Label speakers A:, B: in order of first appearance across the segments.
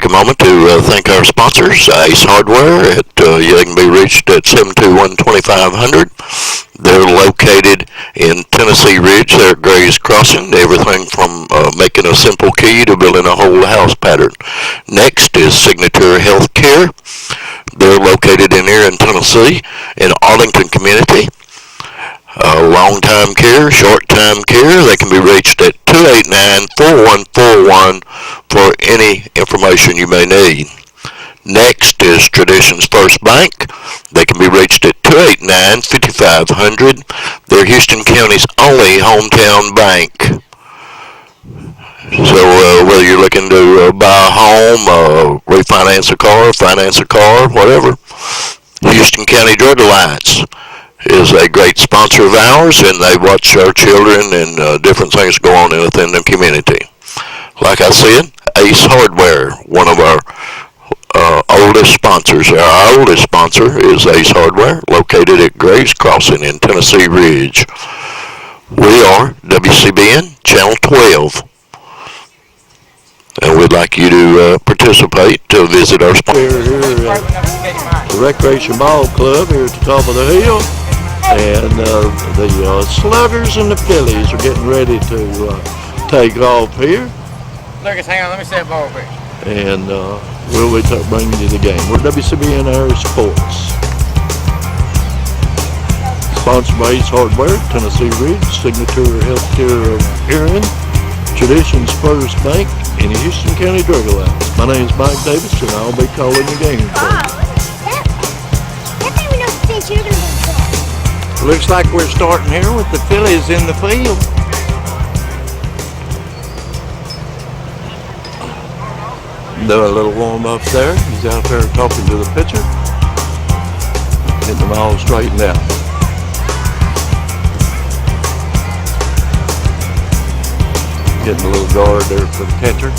A: a moment to thank our sponsors, Ace Hardware. They can be reached at 721-2500. They're located in Tennessee Ridge. They're at Gray's Crossing. Everything from making a simple key to building a whole house pattern. Next is Signature Healthcare. They're located in here in Tennessee, in Arlington Community. Long-time care, short-time care, they can be reached at 289-4141 for any information you may need. Next is Traditions First Bank. They can be reached at 289-5500. They're Houston County's only hometown bank. So whether you're looking to buy a home, refinance a car, finance a car, whatever, Houston County Drug Alliance is a great sponsor of ours, and they watch our children and different things go on within the community. Like I said, Ace Hardware, one of our oldest sponsors. Our oldest sponsor is Ace Hardware, located at Graves Crossing in Tennessee Ridge. We are WCBN Channel 12, and we'd like you to participate to visit our sponsor.
B: Here at the Recreation Ball Club here at the top of the hill. And the Sluggers and the Philiys are getting ready to take off here.
C: Lucas, hang on, let me see that ball quick.
B: And we'll be bringing you the game. We're WCBN Area Sports. Sponsored by Ace Hardware, Tennessee Ridge, Signature Healthcare of Aaron, Traditions First Bank, and the Houston County Drug Alliance. My name is Mike Davis, and I'll be calling the game for you.
D: That thing we know the state you're going to be.
B: Looks like we're starting here with the Philiys in the field. Do a little warm up there. He's out there talking to the pitcher. Getting them all straightened out. Getting a little guard there for the catcher.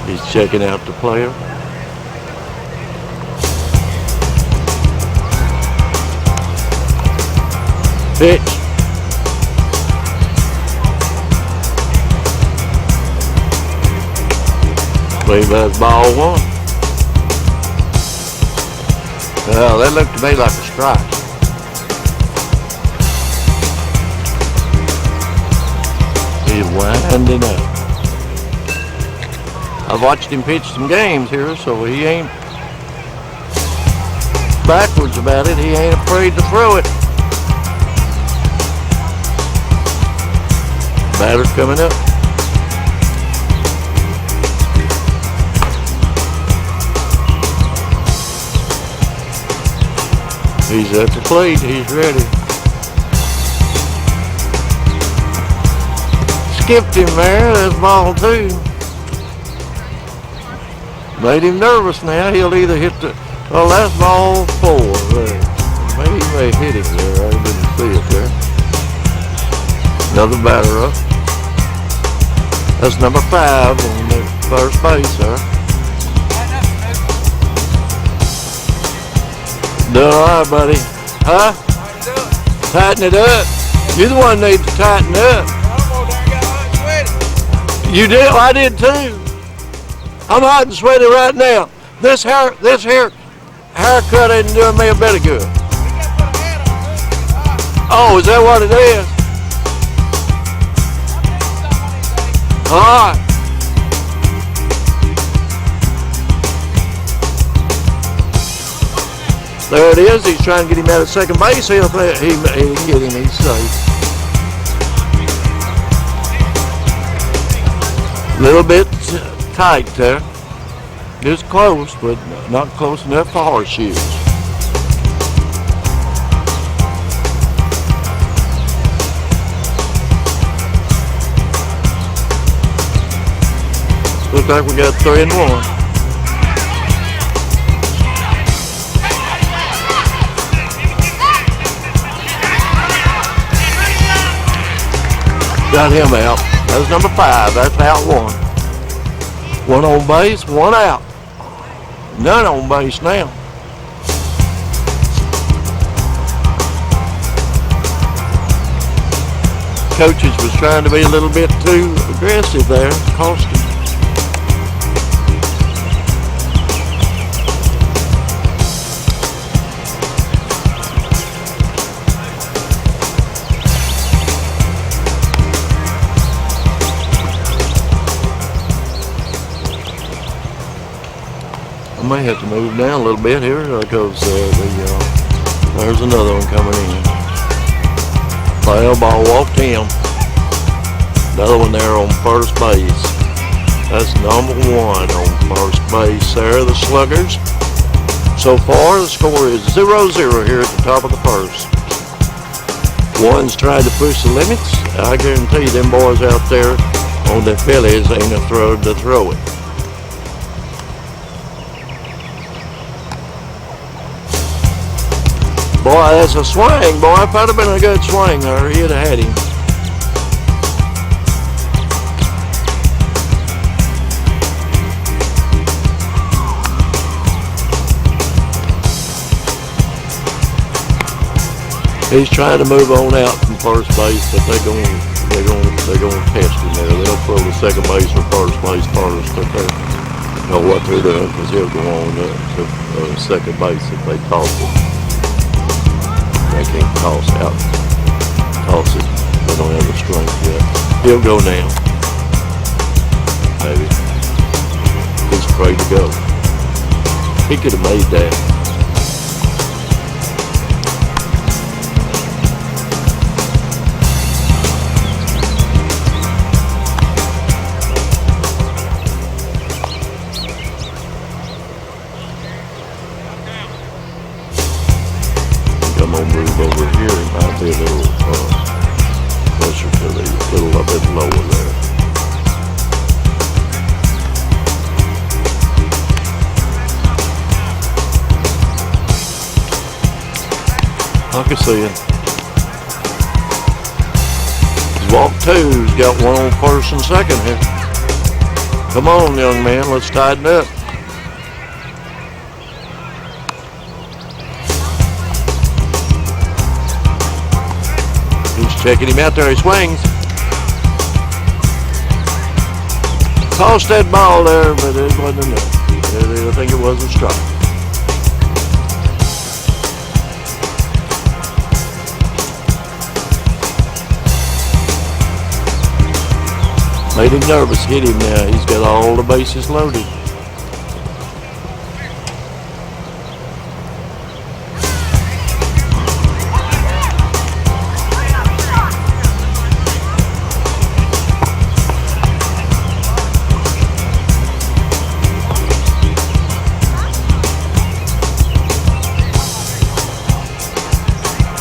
B: He's checking out the player. Pitch. Believe that's ball one. Well, that looked to me like a strike. He's winding up. I've watched him pitch some games here, so he ain't backwards about it. He ain't afraid to throw it. Batter's coming up. He's at the plate. He's ready. Skipped him there. That's ball two. Made him nervous now. He'll either hit the, well, that's ball four there. Maybe he may hit him there. I didn't see it there. Another batter up. That's number 5 on the first base there. Doing all right, buddy. Huh? Tighten it up. You're the one that needs to tighten up. You did? Well, I did too. I'm hot and sweaty right now. This haircut ain't doing me a bit of good. Oh, is that what it is? All right. There it is. He's trying to get him out of second base. He'll get him. He's safe. A little bit tight there. It's close, but not close enough for horseshoes. Looks like we got 3-1. Got him out. That was number 5. That's out 1. 1 on base, 1 out. None on base now. Coaches was trying to be a little bit too aggressive there, cost him. I may have to move down a little bit here because there's another one coming in. Foul ball, walked him. Another one there on first base. That's number 1 on first base there, the Sluggers. So far, the score is 0-0 here at the top of the first. One's trying to push the limits. I guarantee them boys out there on the Philiys ain't afraid to throw it. Boy, that's a swing, boy. If that had been a good swing there, he'd have had him. He's trying to move on out from first base, but they're going to test him there. They'll throw the second base or first base first, but they know what they're doing because he'll go on to second base if they toss it. They can't toss it. They don't have the strength yet. He'll go now. Maybe. He's afraid to go. He could have made that. I'm gonna move over here. It might be a little closer to the little bit lower there. I can see it. Walk 2's got one on first and second here. Come on, young man, let's tighten up. Checking him out there, he swings. Tossed that ball there, but it wasn't enough. I think it was a strike. Made him nervous, hit him now. He's got all the bases loaded.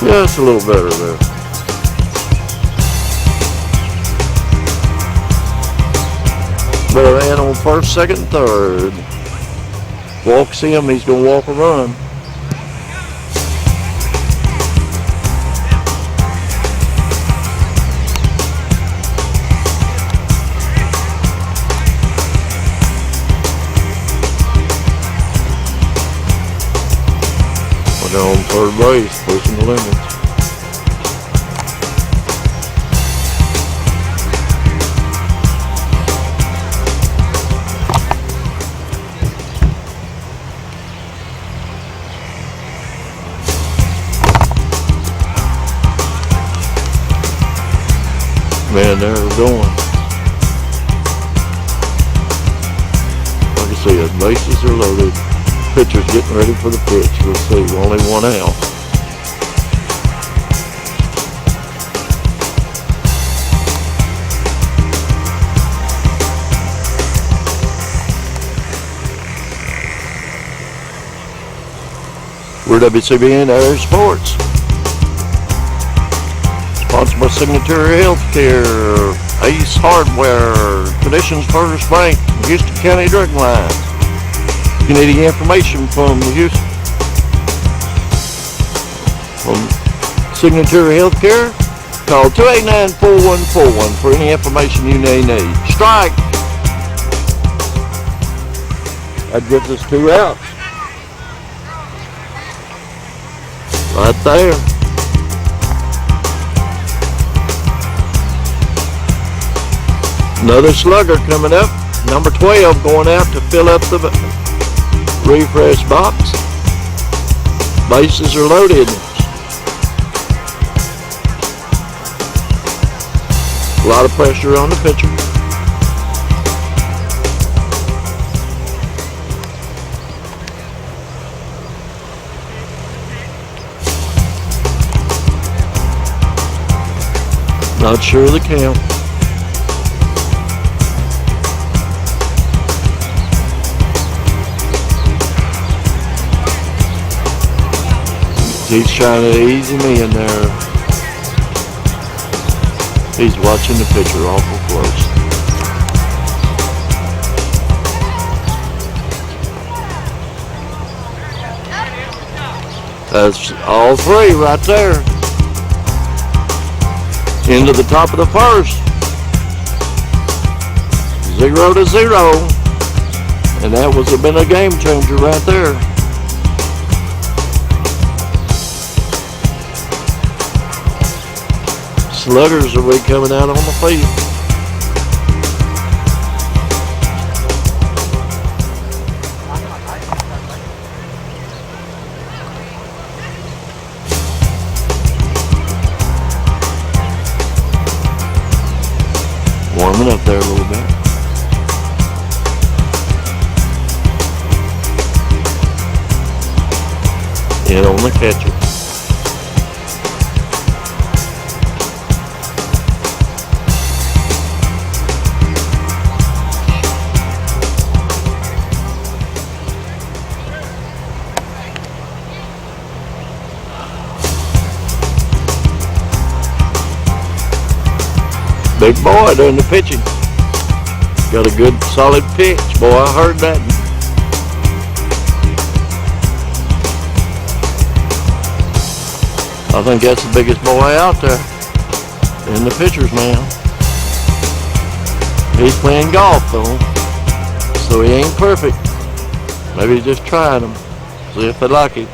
B: Yeah, it's a little better there. Better man on first, second, and third. Walks him, he's going to walk a run. On third base, pushing the limits. Man, they're going. Like I said, bases are loaded. Pitcher's getting ready for the pitch. We'll see. Only one out. We're WCBN Air Sports. Sponsored by Signature Healthcare, Ace Hardware, Traditions First Bank, Houston County Drug Line. If you need any information from Signature Healthcare, call 289-4141 for any information you may need. Strike! That gives us 2 outs. Right there. Another slugger coming up. Number 12 going out to fill up the refresh box. Bases are loaded. A lot of pressure on the pitcher. Not sure of the count. He's trying to ease him in there. He's watching the pitcher awful close. That's all 3 right there. Into the top of the first. 0-0. And that would have been a game changer right there. Sluggers will be coming out on the field. Warming up there a little bit. In on the catcher. Big boy doing the pitching. Got a good solid pitch. Boy, I heard that. I think that's the biggest boy out there in the pitcher's mound. He's playing golf though, so he ain't perfect. Maybe he's just trying them. See if they like it.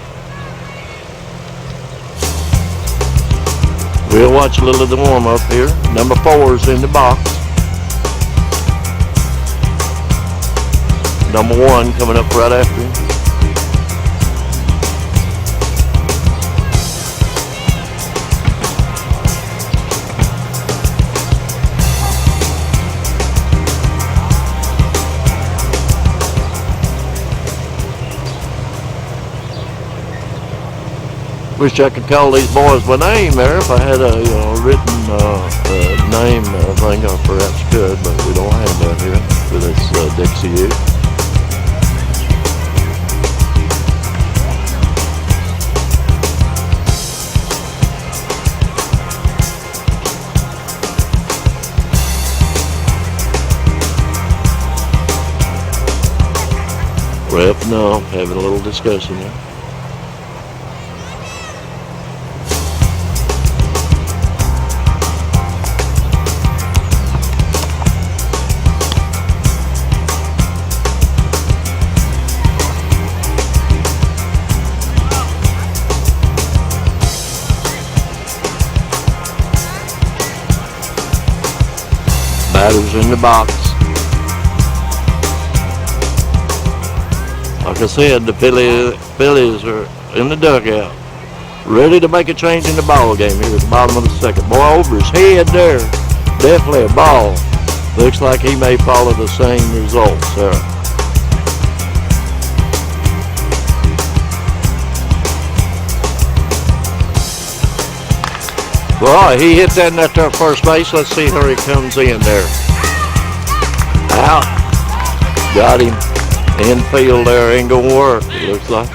B: We'll watch a little of the warm-up here. Number 4's in the box. Number 1 coming up right after him. Wish I could call these boys by name there. If I had a written name thing, I perhaps could, but we don't have that here for this Dixie U. Ref, no, having a little discussion there. Batter's in the box. Like I said, the Phillies are in the dugout, ready to make a change in the ball game here at the bottom of the second. Boy, over his head there, definitely a ball. Looks like he may follow the same results there. Boy, he hit that net there first base. Let's see how he comes in there. Out. Got him. Infield there ain't gonna work, it looks like.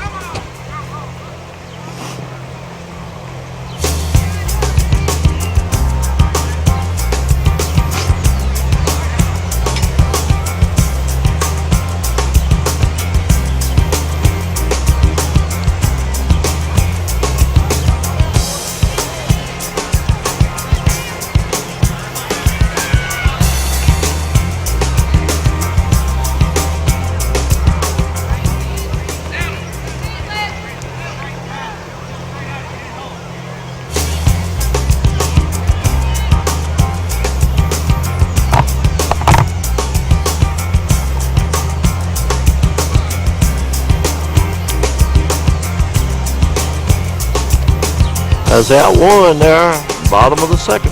B: That's out one there. Bottom of the second.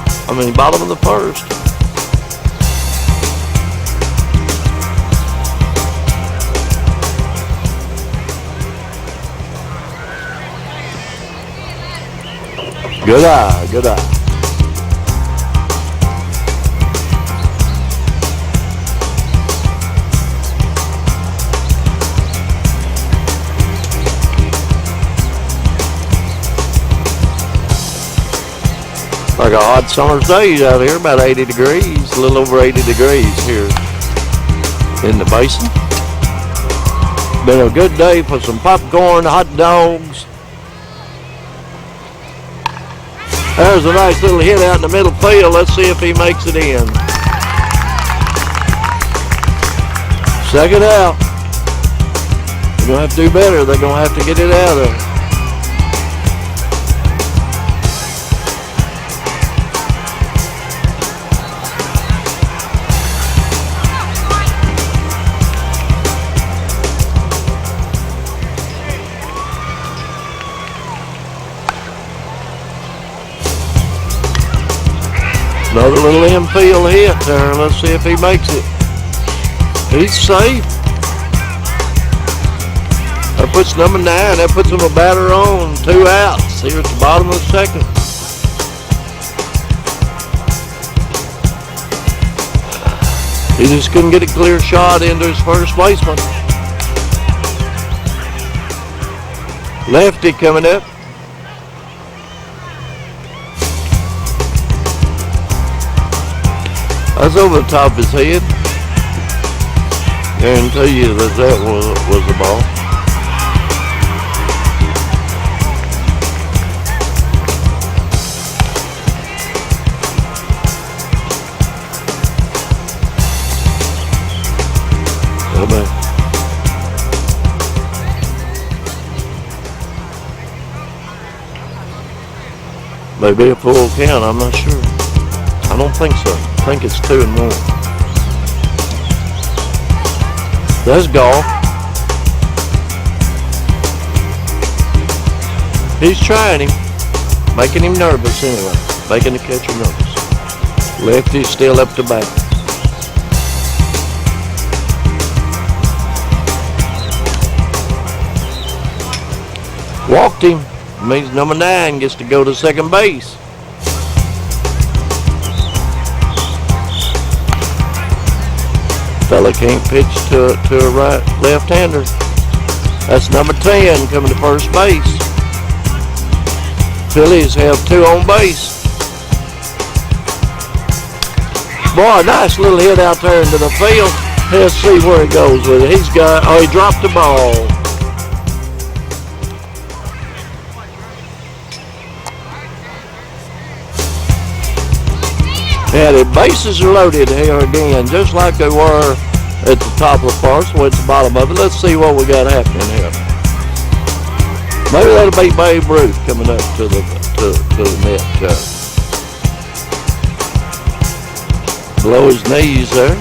B: Bottom of the first. Good eye, good eye. Like a hot summer's day out here, about 80 degrees, a little over 80 degrees here in the basin. Been a good day for some popcorn, hot dogs. There's a nice little hit out in the middle field. Let's see if he makes it in. Second out. They're going to have to do better. They're going to have to get it out of there. Another little infield hit there. Let's see if he makes it. He's safe. That puts number 9. That puts him a batter on. 2 outs here at the bottom of the second. He just couldn't get a clear shot into his first baseman. Lefty coming up. That's over the top of his head. Guarantee you that was the ball. Maybe a full count, I'm not sure. I don't think so. I think it's 2-1. That's golf. He's trying him. Making him nervous anyway. Making the catcher nervous. Lefty's still up to bat. Walked him. Means number 9 gets to go to second base. Fella can't pitch to a left-hander. That's number 10 coming to first base. Phillies have 2 on base. Boy, nice little hit out there into the field. Let's see where he goes with it. He dropped the ball. Yeah, the bases are loaded here again, just like they were at the top of the first, or at the bottom of it. Let's see what we got happening here. Maybe that'll be Babe Ruth coming up to the net. Below his knees there.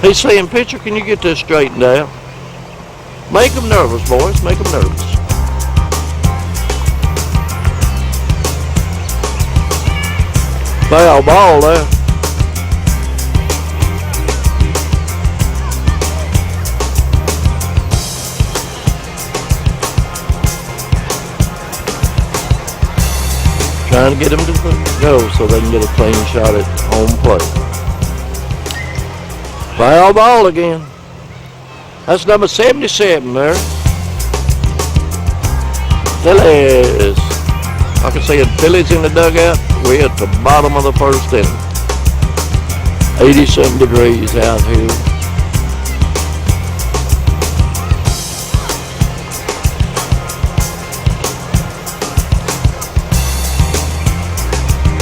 B: He's saying, pitcher, can you get this straightened out? Make them nervous, boys. Make them nervous. Foul ball there. Trying to get him to go so they can get a clean shot at home plate. Foul ball again. That's number 77 there. Phillies. I can see it. Phillies in the dugout. We're at the bottom of the first inning. 80-something degrees out here.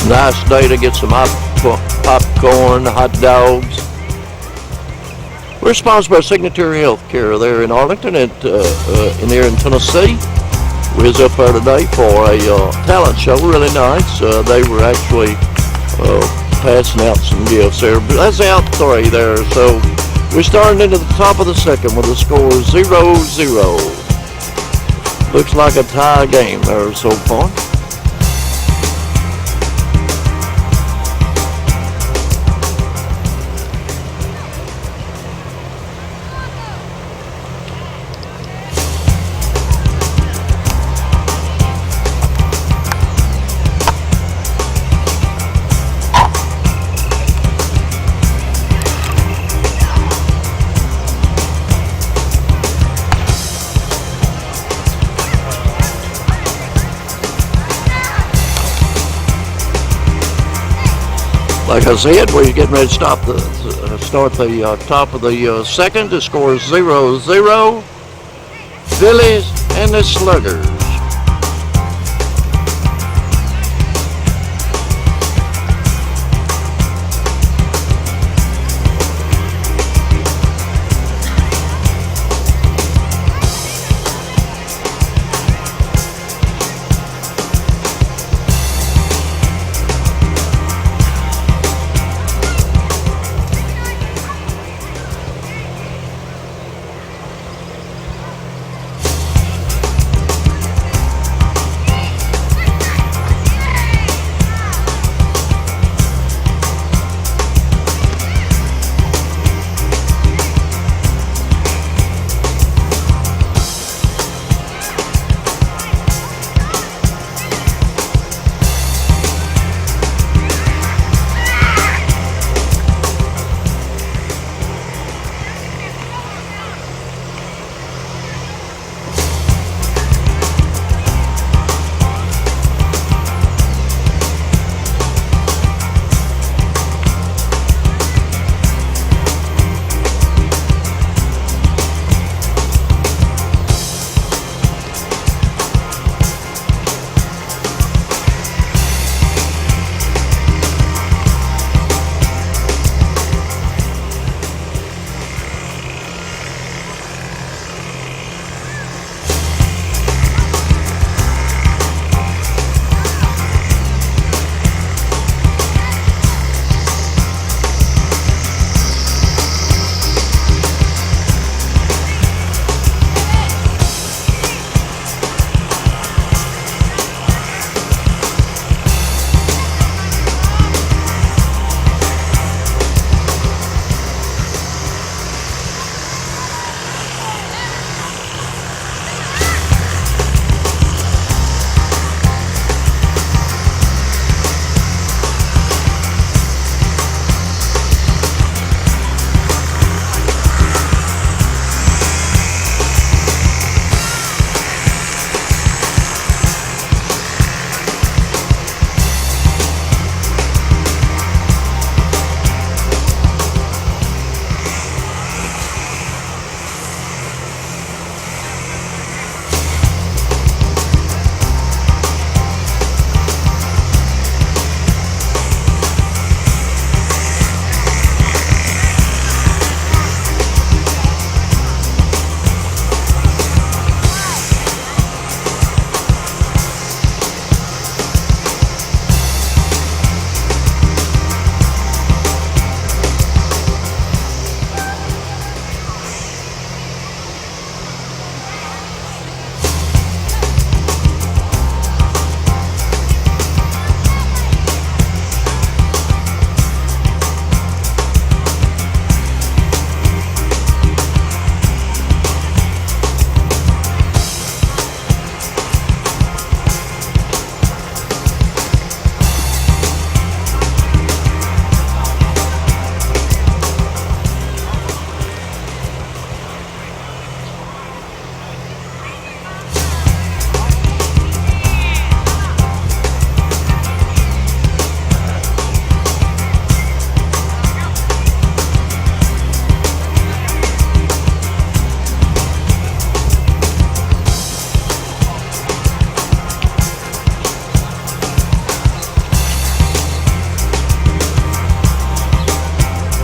B: Nice day to get some popcorn, hot dogs. We're sponsored by Signature Healthcare there in Arlington, in there in Tennessee. We was up there today for a talent show, really nice. They were actually passing out some gifts there. But that's out 3 there, so We're starting into the top of the second with the score 0-0. Looks like a tie game there so far. Like I said, we're getting ready to start the top of the second. The score is 0-0. Phillies and the Sluggers.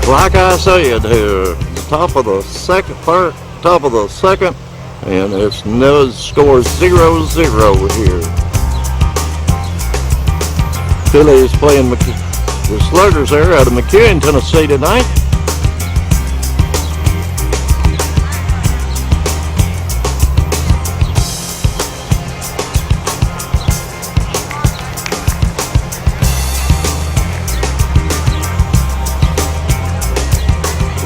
B: Like I said here, top of the second part, and it's no score 0-0 here. Phillies playing the Sluggers there out of McEwen, Tennessee tonight.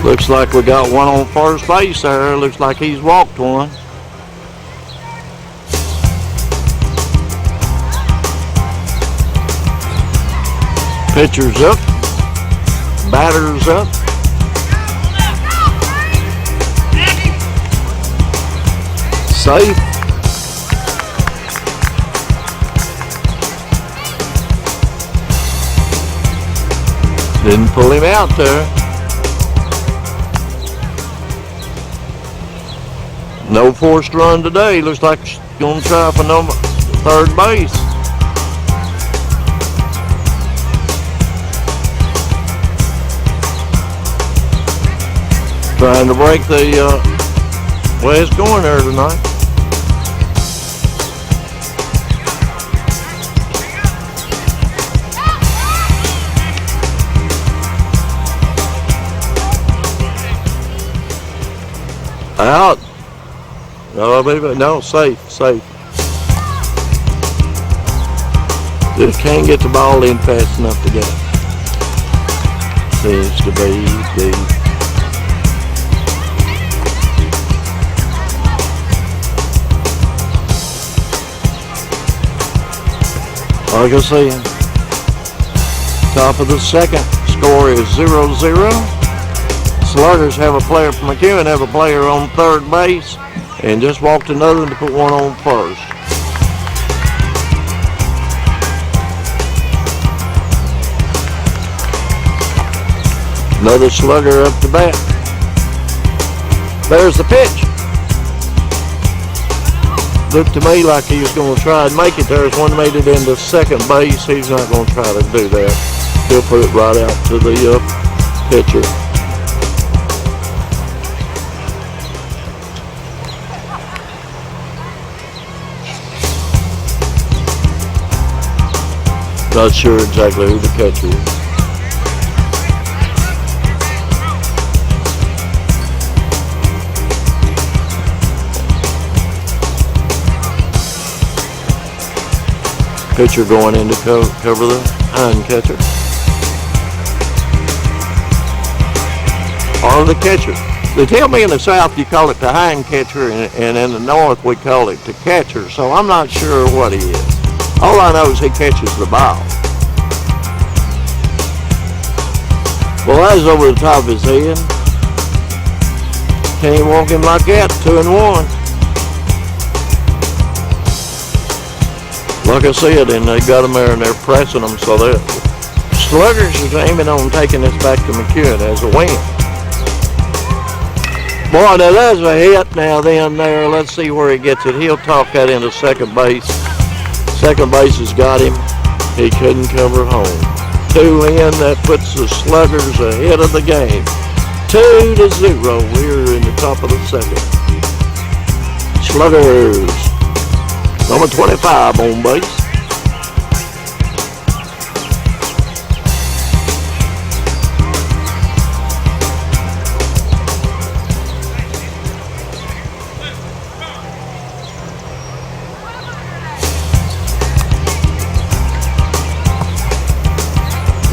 B: Looks like we got one on first base there. Looks like he's walked one. Pitcher's up. Batter's up. Safe. Didn't pull him out there. No forced run today. Looks like she's going to try for third base. Trying to break the way it's going there tonight. Out. No, safe. Just can't get the ball in fast enough to get it. Seems to be. Like I said, top of the second, score is 0-0. Sluggers have a player from McEwen, have a player on third base, and just walked another to put one on first. Another slugger up to bat. There's the pitch. Looked to me like he was going to try and make it. There's one made it into second base. He's not going to try to do that. He'll put it right out to the pitcher. Not sure exactly who the catcher is. Pitcher going in to cover the hind catcher. Or the catcher. They tell me in the South you call it the hind catcher, and in the North we call it the catcher, so I'm not sure what he is. All I know is he catches the ball. Well, that's over the top of his head. Can't walk him like that, 2-1. Like I said, and they got them there and they're pressing them, so the Sluggers is aiming on taking this back to McEwen as a win. Boy, now that's a hit now then there. Let's see where he gets it. He'll talk that into second base. Second base has got him. He couldn't cover home. 2 in, that puts the Sluggers ahead of the game. 2-0. We're in the top of the second. Sluggers. Number 25 on base.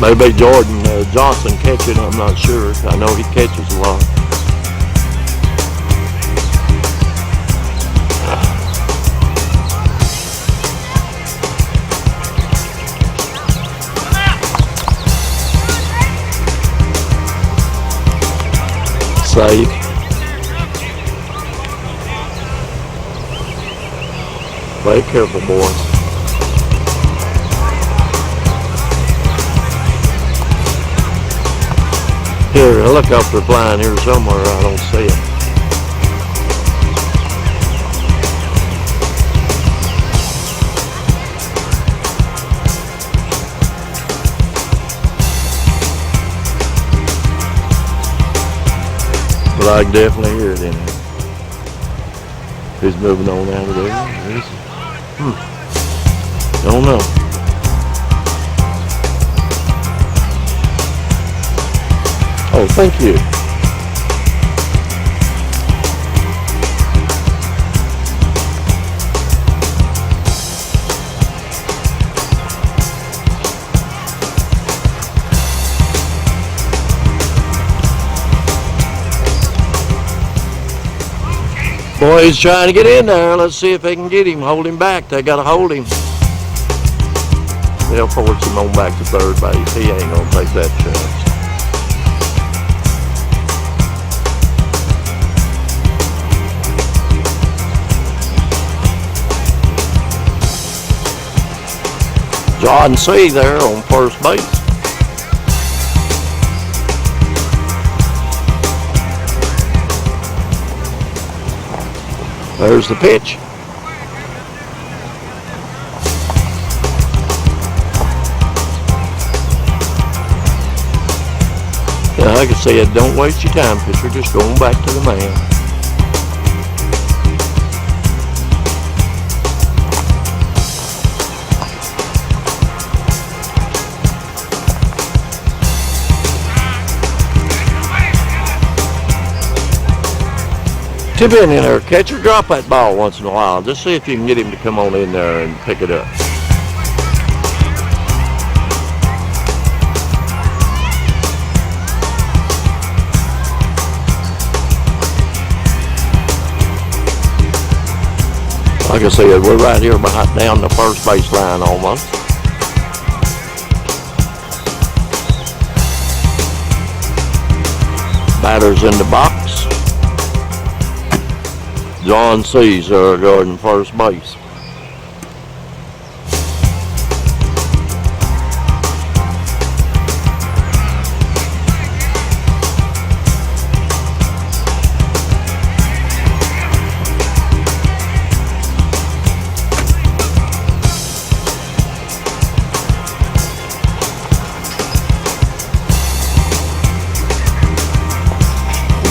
B: Maybe Jordan Johnson catching, I'm not sure. I know he catches a lot. Safe. Play careful, boys. Here, a helicopter flying here somewhere. I don't see it. But I can definitely hear it in here. He's moving on out of there. Don't know. Oh, thank you. Boy, he's trying to get in there. Let's see if they can get him. Hold him back. They got to hold him. They'll force him on back to third base. He ain't going to take that chance. John C. there on first base. There's the pitch. Yeah, like I said, don't waste your time, pitcher. Just going back to the man. Tip in there, catcher, drop that ball once in a while. Just see if you can get him to come on in there and pick it up. Like I said, we're right here behind down the first base line almost. Batter's in the box. John C's guarding first base.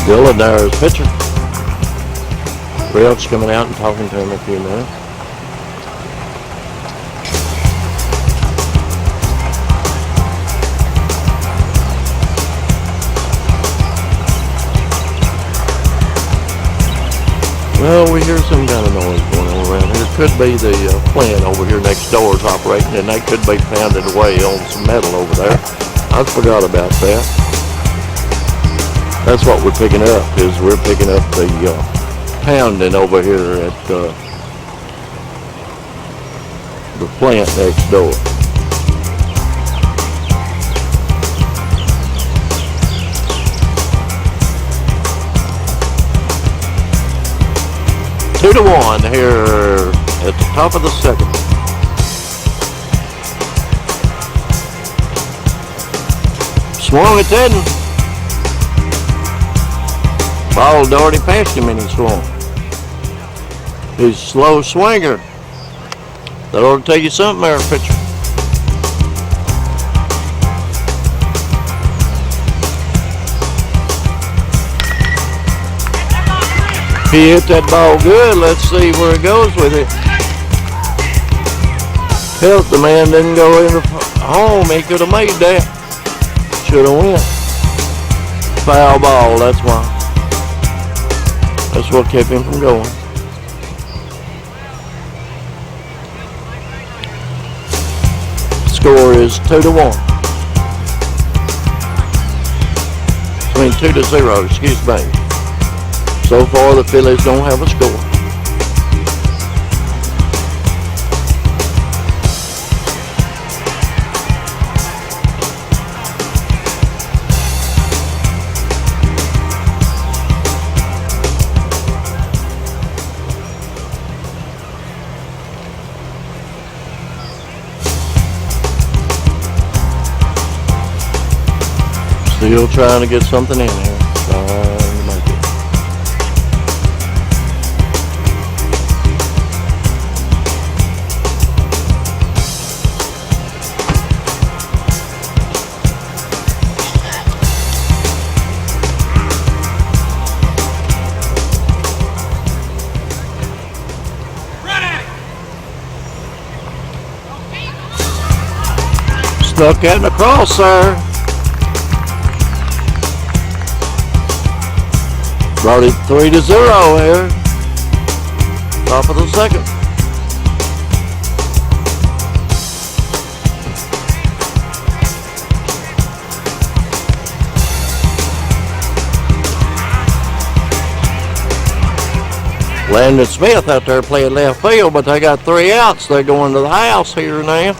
B: Dylan there is pitcher. Rich coming out and talking to him a few minutes. Well, we hear some kind of noise going on around here. Could be the plant over here next door is operating, and they could be pounded away on some metal over there. I forgot about that. That's what we're picking up, is we're picking up the pounding over here at the plant next door. Two to one here at the top of the second. Swung at that. Ball already passed him and he swung. He's a slow swinger. That ought to tell you something there, pitcher. He hit that ball good. Let's see where it goes with it. Help, the man didn't go in the home. He could have made that. Should have went. Foul ball, that's why. That's what kept him from going. Score is 2-1. I mean 2-0, excuse me. So far the Phillies don't have a score. Still trying to get something in here. Trying to make it. Stuck that in the cross, sir. Brought it 3-0 here. Top of the second. Landon Smith out there playing left field, but they got 3 outs. They're going to the house here now.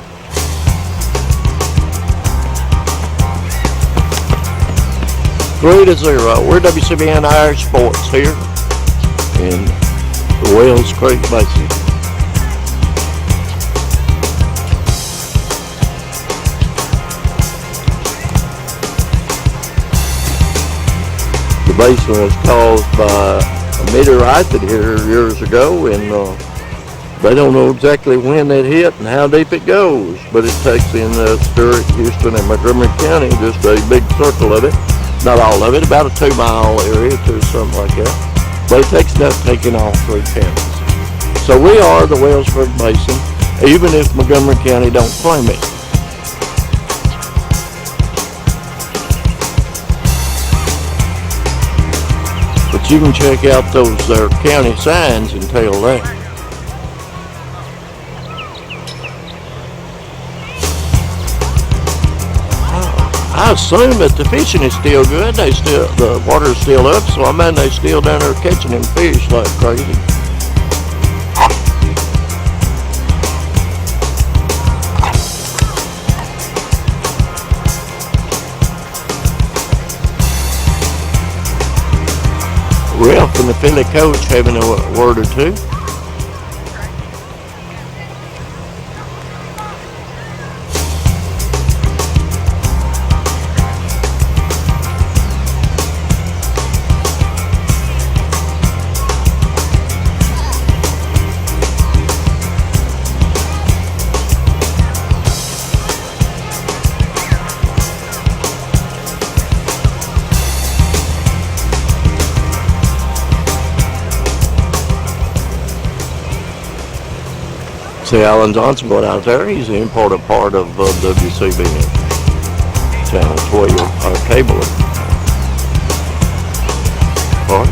B: Three to 0. We're WCBN Irish Sports here in the Wells Creek Basin. The basin was caused by a meteorite that hit here years ago, and they don't know exactly when it hit and how deep it goes, but it takes in Stewart, Houston, and Montgomery County, just a big circle of it. Not all of it, about a 2-mile area to something like that. But it takes enough taking all 3 counties. So we are the Wells Creek Basin, even if Montgomery County don't claim it. But you can check out those county signs and tell that. I assume that the fishing is still good. The water's still up, so I imagine they still down there catching them fish like crazy. Ralph and the Philly coach having a word or two. See Alan Johnson going out there. He's an important part of WCBN Channel 12, our cable part.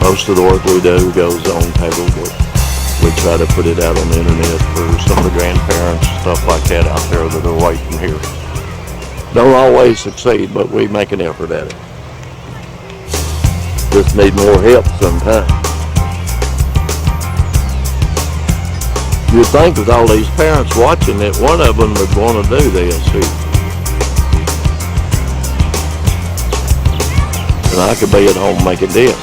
B: Most of the work we do goes on cable, but we try to put it out on the internet for some of the grandparents, stuff like that out there that are waiting here. Don't always succeed, but we make an effort at it. Just need more help sometimes. You'd think with all these parents watching that one of them would want to do this here. And I could be at home making this.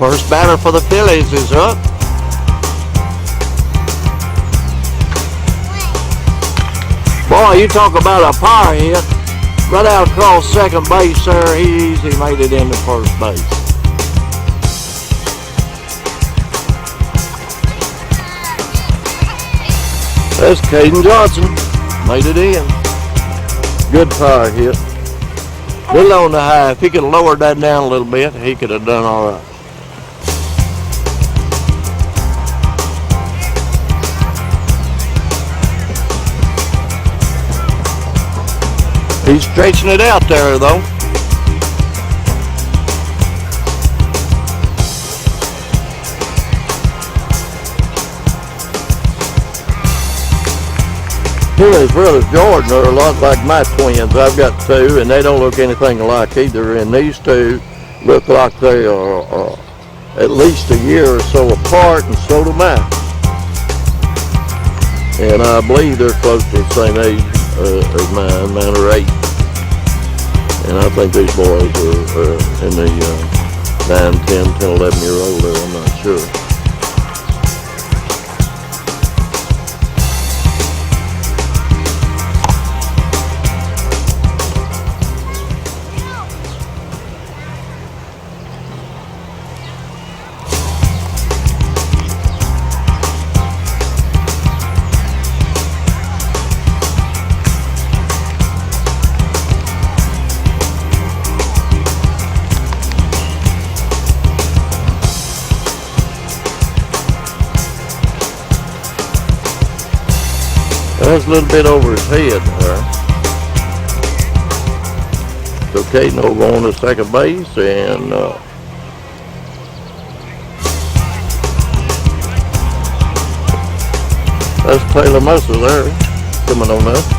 B: First batter for the Phillies is up. Boy, you talk about a power hit. Right out across second base there, he easily made it into first base. That's Caden Johnson. Made it in. Good power hit. Little on the high. If he could have lowered that down a little bit, he could have done all right. He's stretching it out there, though. Him and his brother Jordan are a lot like my twins. I've got 2, and they don't look anything alike either. And these 2 look like they are at least a year or so apart, and so do mine. And I believe they're close to the same age as mine. Mine are 8. And I think these boys are in the 9, 10, 11-year-old level. I'm not sure. That's a little bit over his head there. So Caden will go on to second base, and that's Taylor Mercer there coming on up.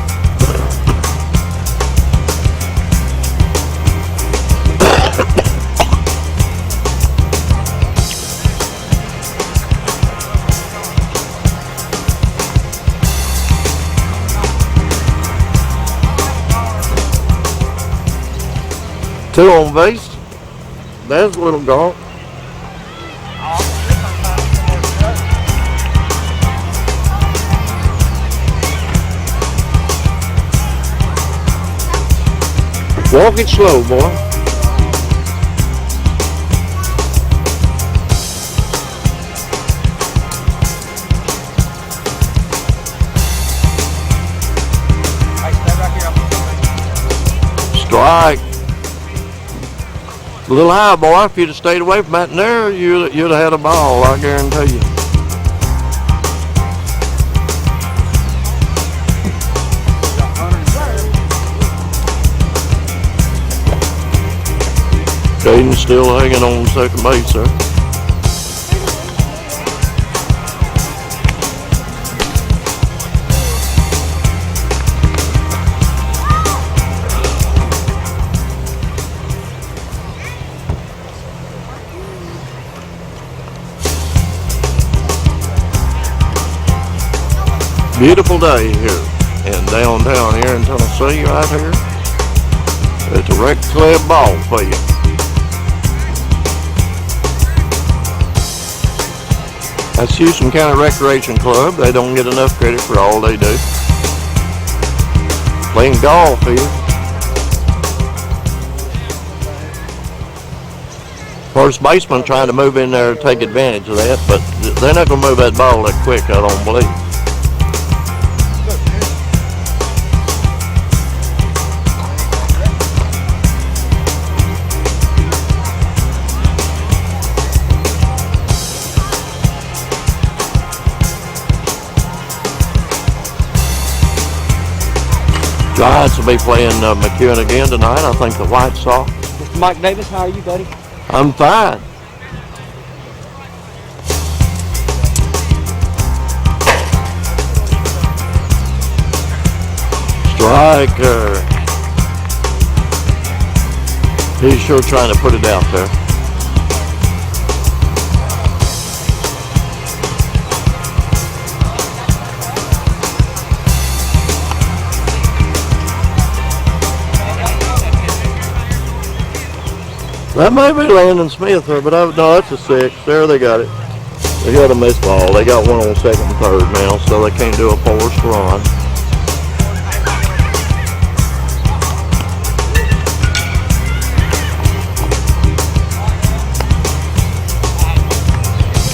B: Two on base. That's a little gaunt. Walk it slow, boy. Strike. A little high, boy. If you'd have stayed away from that in there, you'd have had a ball, I guarantee you. Caden's still hanging on second base, sir. Beautiful day here in downtown here in Tennessee right here. It's a rec club ball field. That's Houston County Recreation Club. They don't get enough credit for all they do. Playing golf here. First baseman trying to move in there to take advantage of that, but they're not going to move that ball that quick, I don't believe. Giants will be playing McEwen again tonight. I think the White Sox.
E: Mr. Mike Davis, how are you, buddy?
B: I'm fine. Striker. He's sure trying to put it out there. That may be Landon Smith, but no, that's a 6. There, they got it. They got a missed ball. They got one on second and third now, so they can't do a forced run.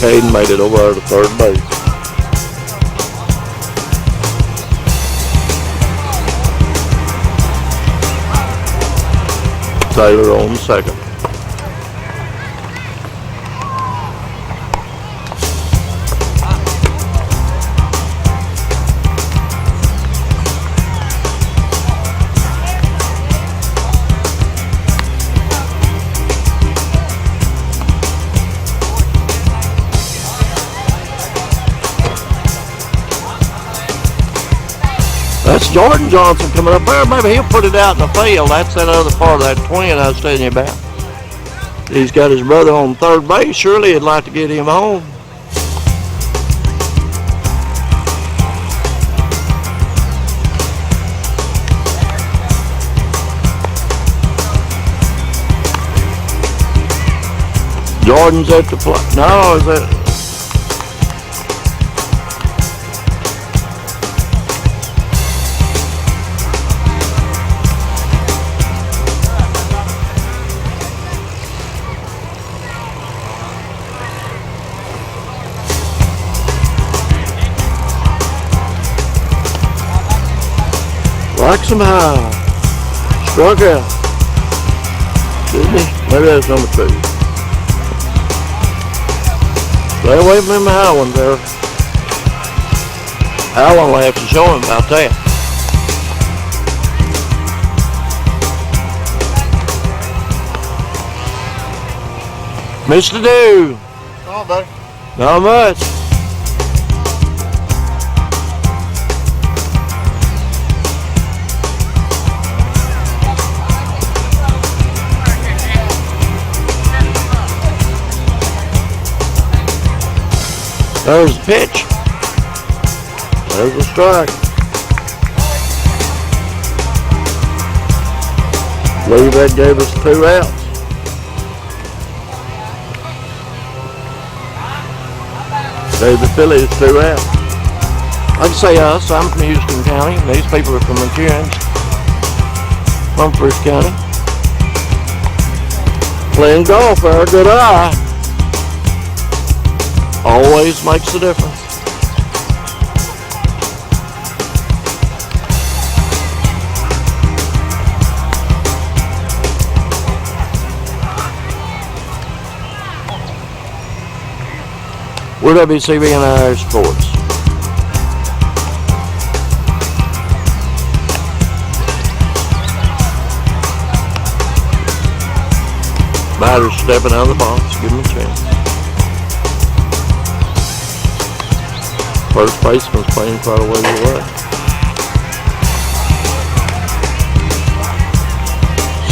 B: Caden made it over to third base. Taylor on second. That's Jordan Johnson coming up there. Maybe he'll put it out in the field. That's that other part of that twin I was telling you about. He's got his brother on third base. Surely he'd like to get him home. Jordan's at the plate. No, is that... Likes him high. Struck out. Didn't he? Maybe that's number 2. Stay away from them high ones there. Allen will have to show him about that. Mr. Do.
C: Come on, buddy.
B: Not much. There's the pitch. There's the strike. I believe that gave us 2 outs. Gave the Phillies 2 outs. Like I say us, I'm from Houston County, and these people are from McKeon, Humphreys County. Playing golf there, good eye. Always makes a difference. We're WCB and Irish Sports. Batter's stepping out of the box, give him a chance. First baseman's playing quite a ways away.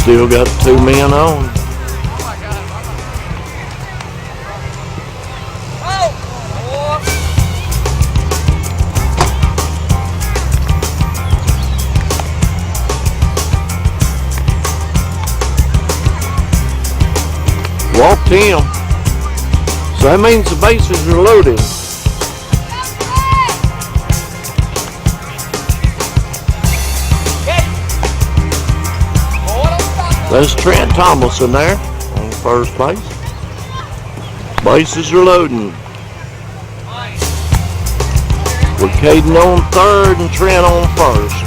B: Still got 2 men on. Walked him. So that means the bases are loaded. There's Trent Tomlinson there on first base. Bases are loading. With Caden on third and Trent on first.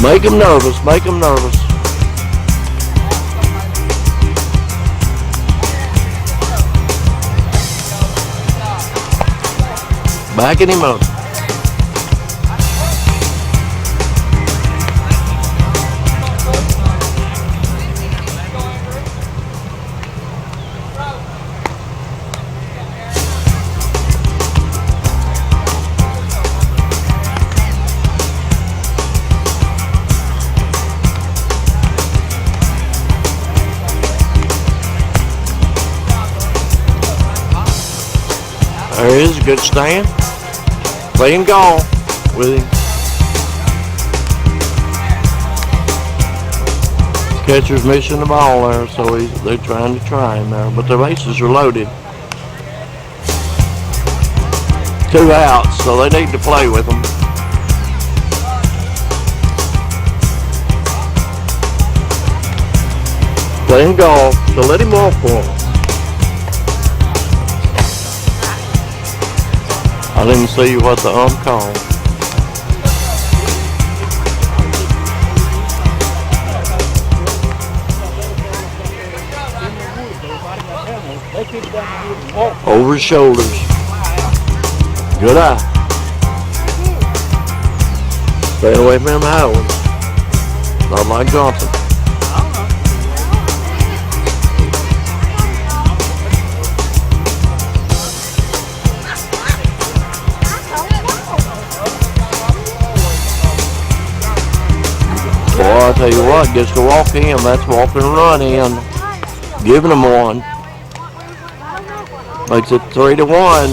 B: Make him nervous, make him nervous. Backing him up. There is a good stand. Playing golf with him. Catcher's missing the ball there, so they're trying to try him there. But the bases are loaded. 2 outs, so they need to play with them. Playing golf, so let him walk for him. I didn't see what the called. Over his shoulders. Good eye. Stay away from him howling. Not like Johnson. Boy, I tell you what, gets to walk him. That's walking and run in. Giving him one. Makes it 3-1.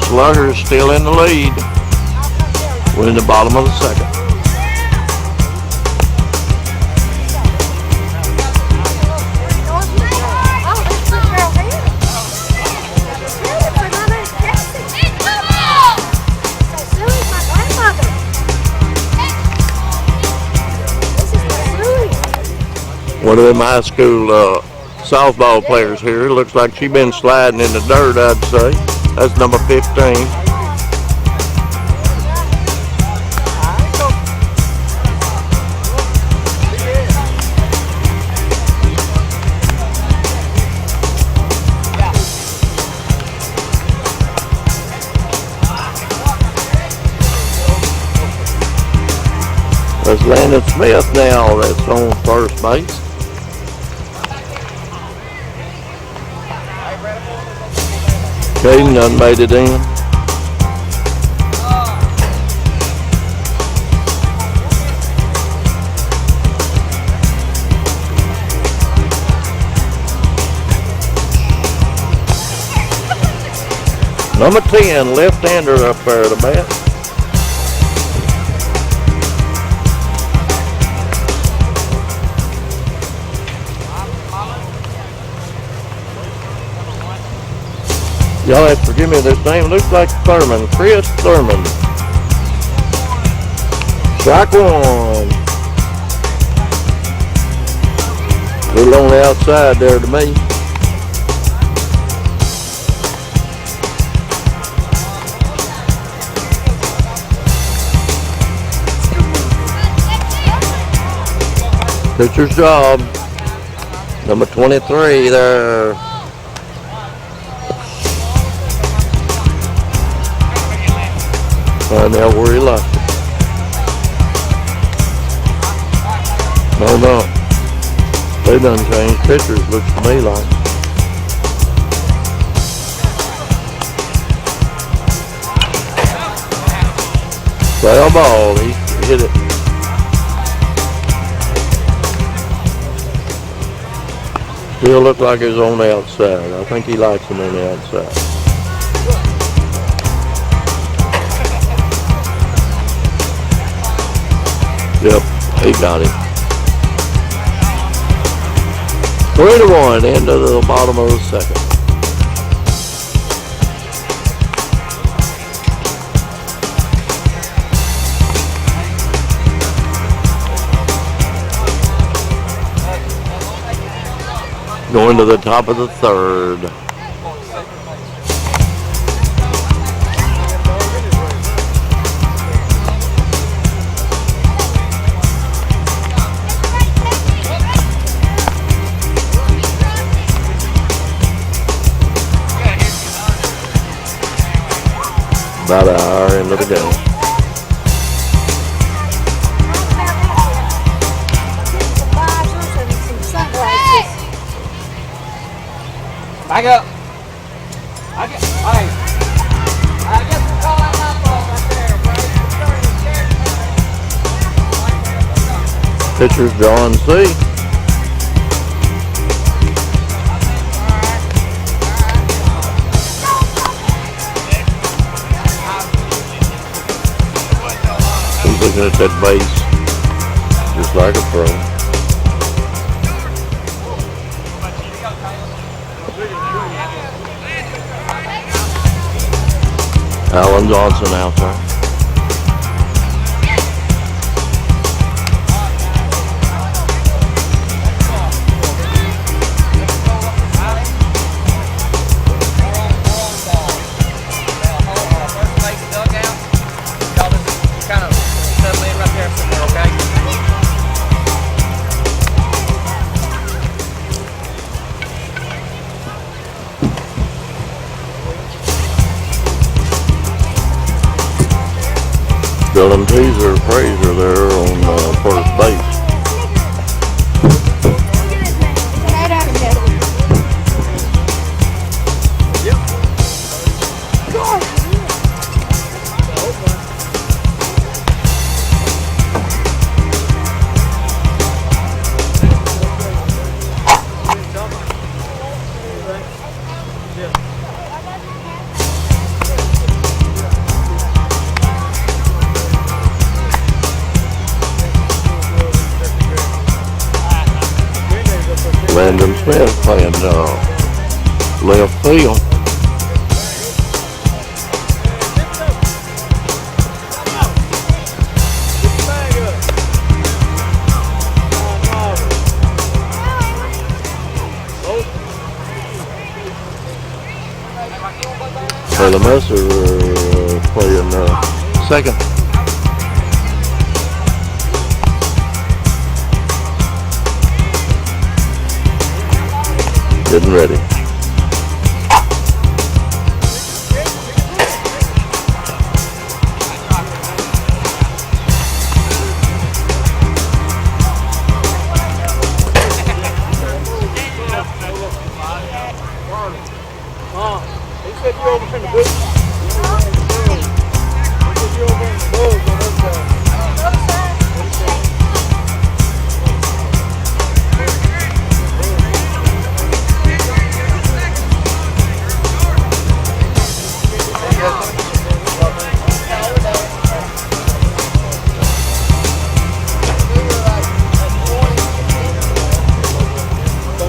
B: Sluggers still in the lead. We're in the bottom of the second. One of them high school softball players here. Looks like she's been sliding in the dirt, I'd say. That's number 15. There's Landon Smith now that's on first base. Caden done made it in. Number 10, left-hander up there at the bat. Y'all have to forgive me, this name looks like Thurman, Chris Thurman. Strike one. A little on the outside there to me. Pitcher's job. Number 23 there. Find out where he lost it. No. They done changed pitchers, looks to me like. Foul ball, he hit it. Still look like it's on the outside. I think he likes him on the outside. Yep, he got it. 3-1, end of the bottom of the second. Going to the top of the third. About an hour into the game.
E: Back up. I guess we'll call that my fault right there, Brady.
B: Pitcher's John C. He's looking at that base just like a pro. Alan Johnson out there. Dylan Teaser, Fraser there on first base. Landon Smith playing left field. Taylor Messer playing second. Getting ready.
F: He said you over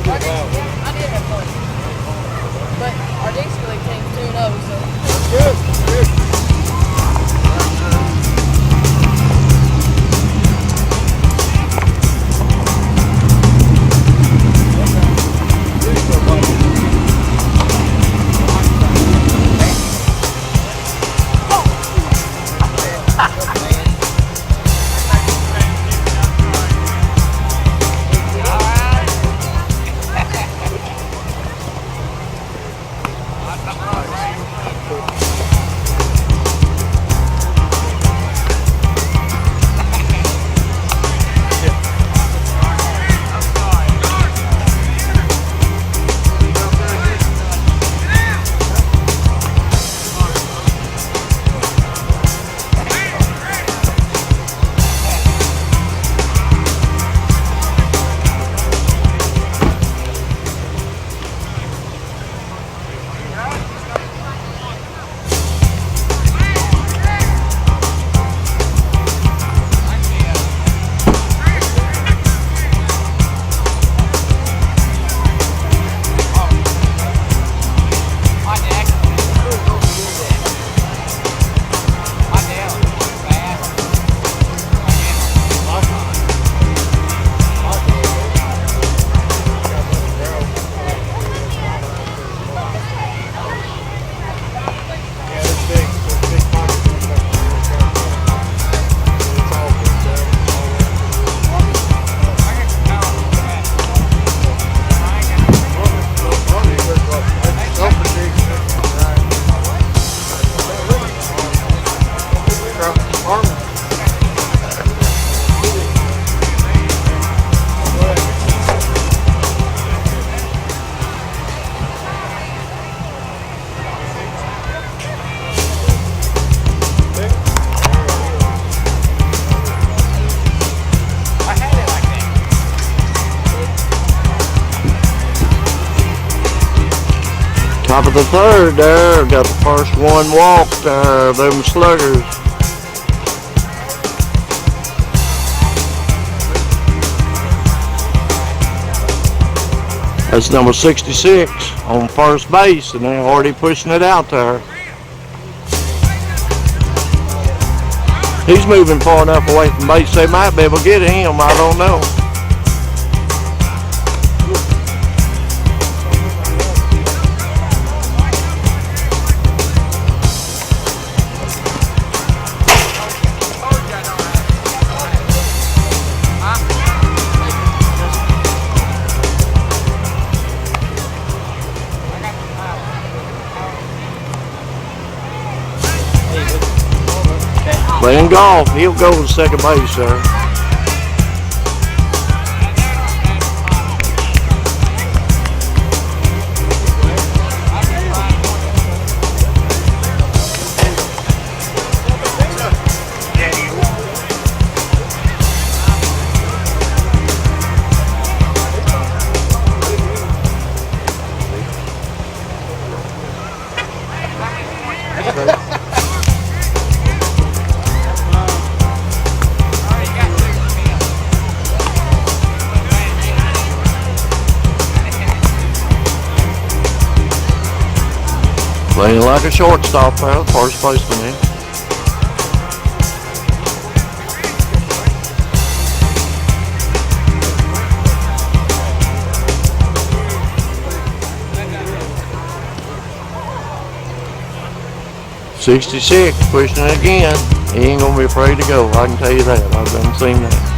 F: I did have fun. But our Dixie League team's 2-0, so. Good.
B: Top of the third there, got the first one walked there, them Sluggers. That's number 66 on first base, and they're already pushing it out there. He's moving far enough away from base, they might be able to get him, I don't know. Playing golf, he'll go to second base, sir. Playing like a shortstop there, first baseman here. '66 pushing it again. He ain't gonna be afraid to go. I can tell you that. I've done seen that.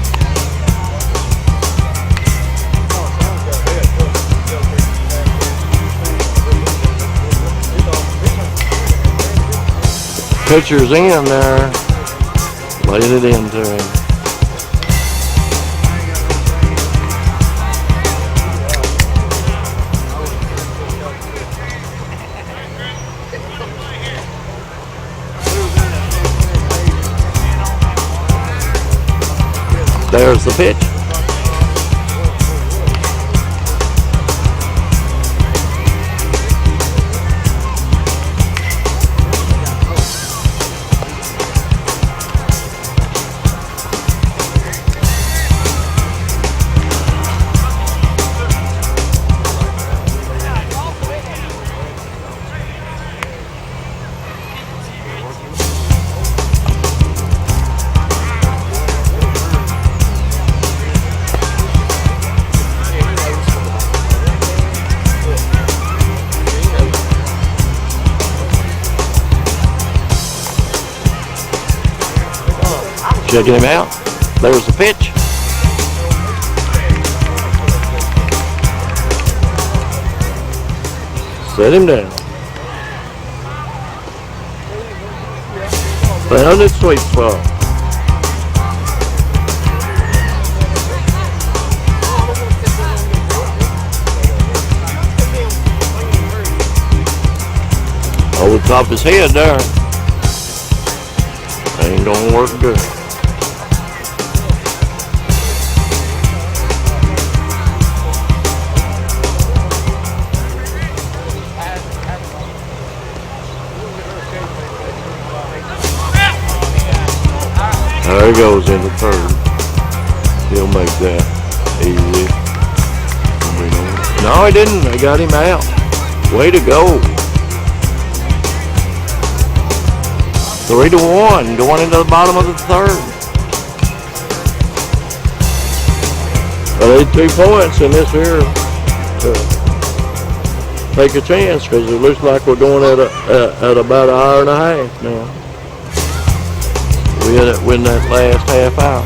B: Pitcher's in there, laid it into him. There's the pitch. Checking him out. There's the pitch. Set him down. Found his sweet spot. Over the top of his head there. Ain't gonna work good. There he goes in the third. He'll make that easy. No, he didn't. They got him out. Way to go. 3-1, going into the bottom of the third. I need 2 points in this here. Take a chance because it looks like we're going at about an hour and a half now. We had to win that last half hour.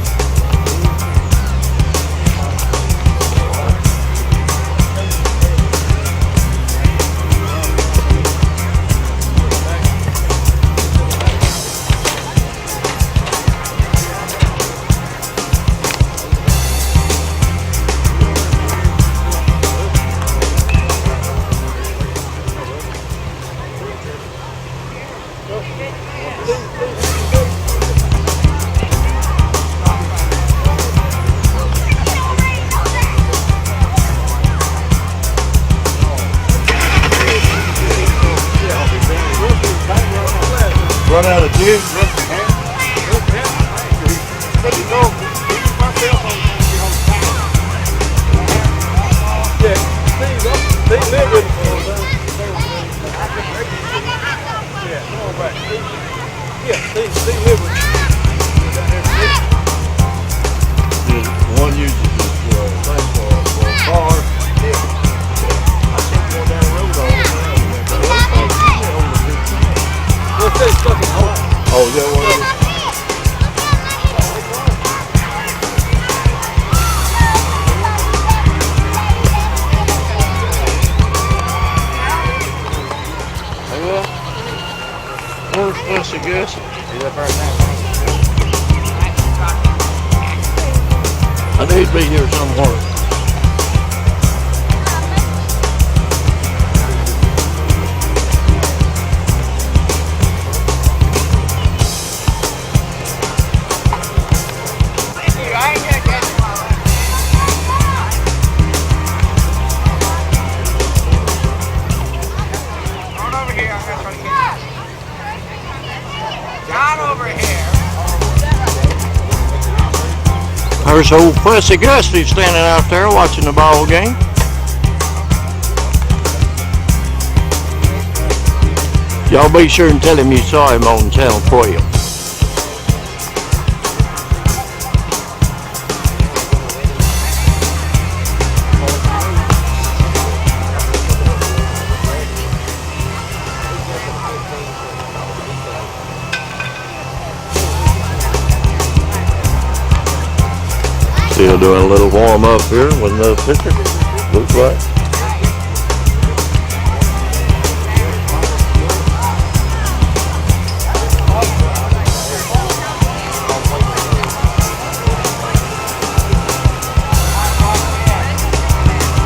G: Run out of juice. One uses this thing for a car. I seen one down the road all the time. Oh, is that what it is? Where's the Gus? I need to be here somewhere.
B: There's old Fussy Gusty standing out there watching the ball game. Y'all be sure and tell him you saw him on Channel 12. Still doing a little warm up here with another pitcher, looks like.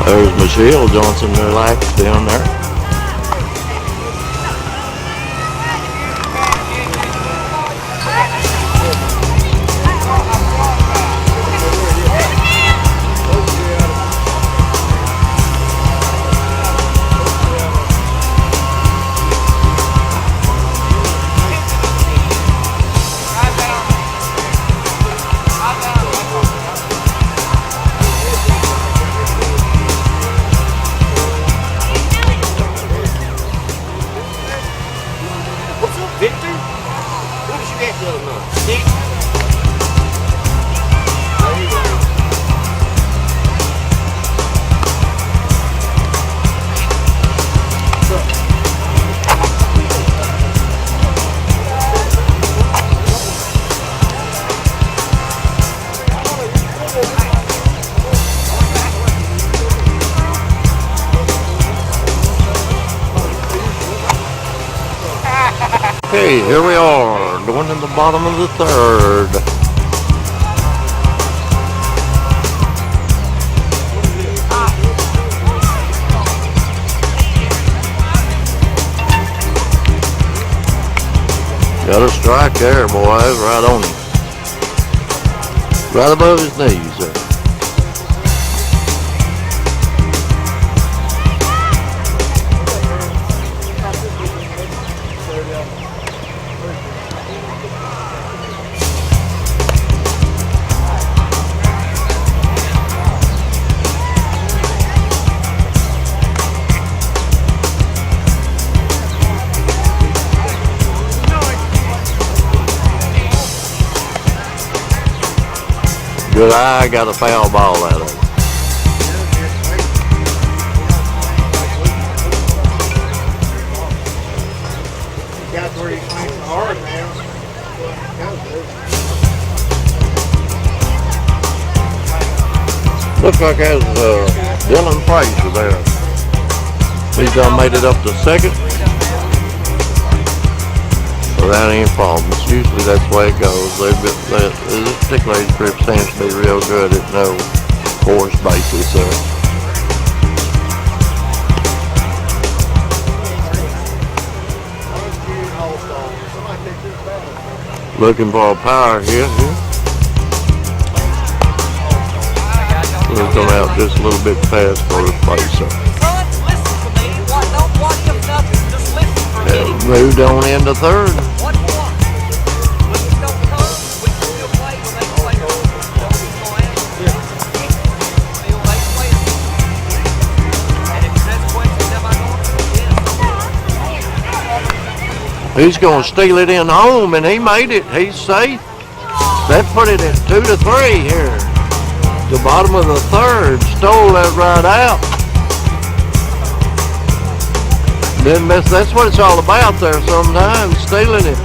B: There's Michelle Johnson relaxed down there.
E: Victor? Who did you get the other night? Dick? There you go.
B: Okay, here we are, going in the bottom of the third. Got a strike there, boys, right on him. Right above his knees there. Good eye, got a foul ball out of it.
G: Got where he swings the hard now.
B: Looks like that's Dylan Frazier there. He's done made it up to second. So that ain't a problem. Usually that's the way it goes. This particular age group seems to be real good at no force basis there. Looking for a power hit here. We'll come out just a little bit fast for his face up. And moved on into third. He's going to steal it in home, and he made it. He's safe. That put it at 2-3 here. The bottom of the third, stole that right out. Didn't miss. That's what it's all about there sometimes, stealing it.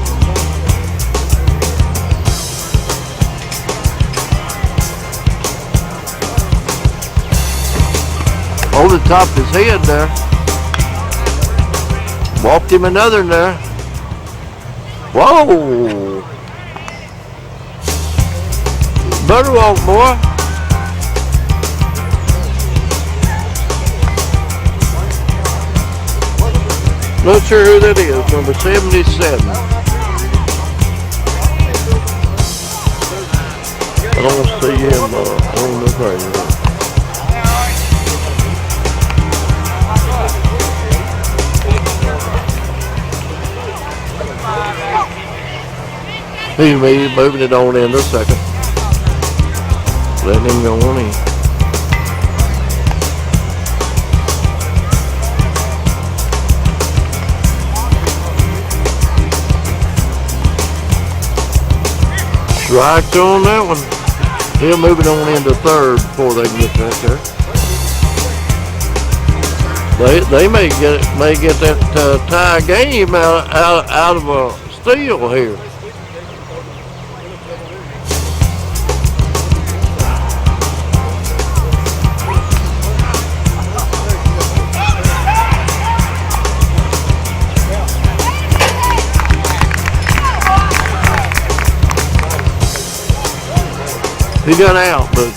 B: Over the top of his head there. Walked him another in there. Whoa! Better walk, boy. Not sure who that is, number 77. I don't see him on the thing. He's moving it on into second. Letting him go on in. Strike on that one. He'll move it on into third before they can get that there. They may get that tie game out of a steal here. He got out, but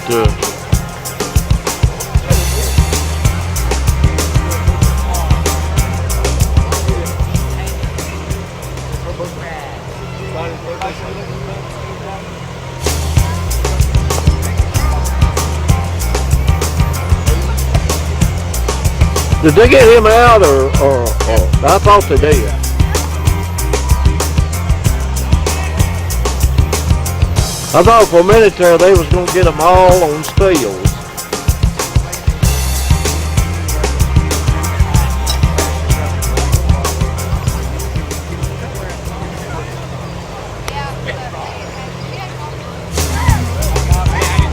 B: did they get him out or I thought they did. I thought for a minute there they was going to get them all on steals.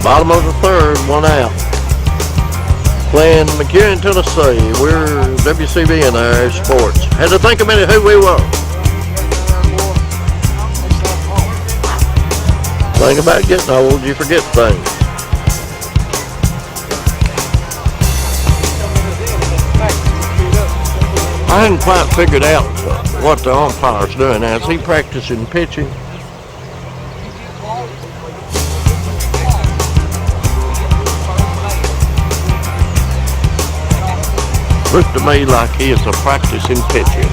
B: Bottom of the third, one out. Playing McEwen, Tennessee. We're WCB in our sports. Had to think a minute who we were. Think about getting old, you forget things. I hadn't quite figured out what the umpire's doing. Now, is he practicing pitching? Looks to me like he is a practicing pitching.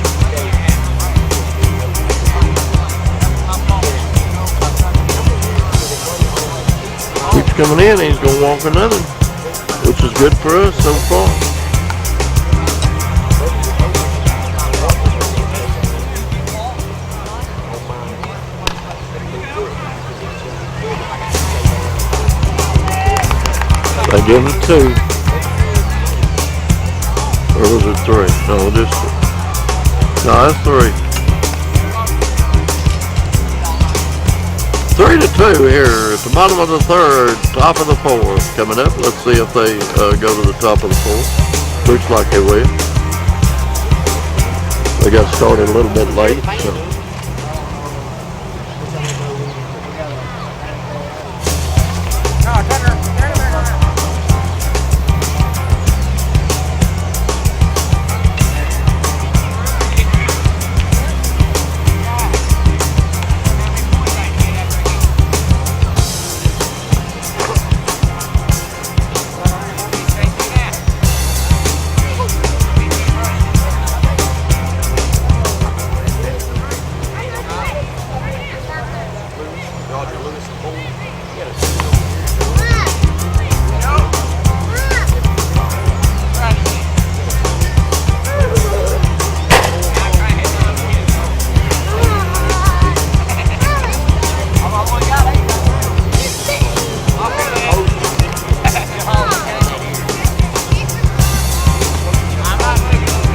B: Keeps coming in, he's going to walk another, which is good for us so far. They give it 2. Or was it 3? No, that's 3. 3-2 here at the bottom of the third, top of the fourth coming up. Let's see if they go to the top of the fourth. Looks like they will. They got started a little bit late. So.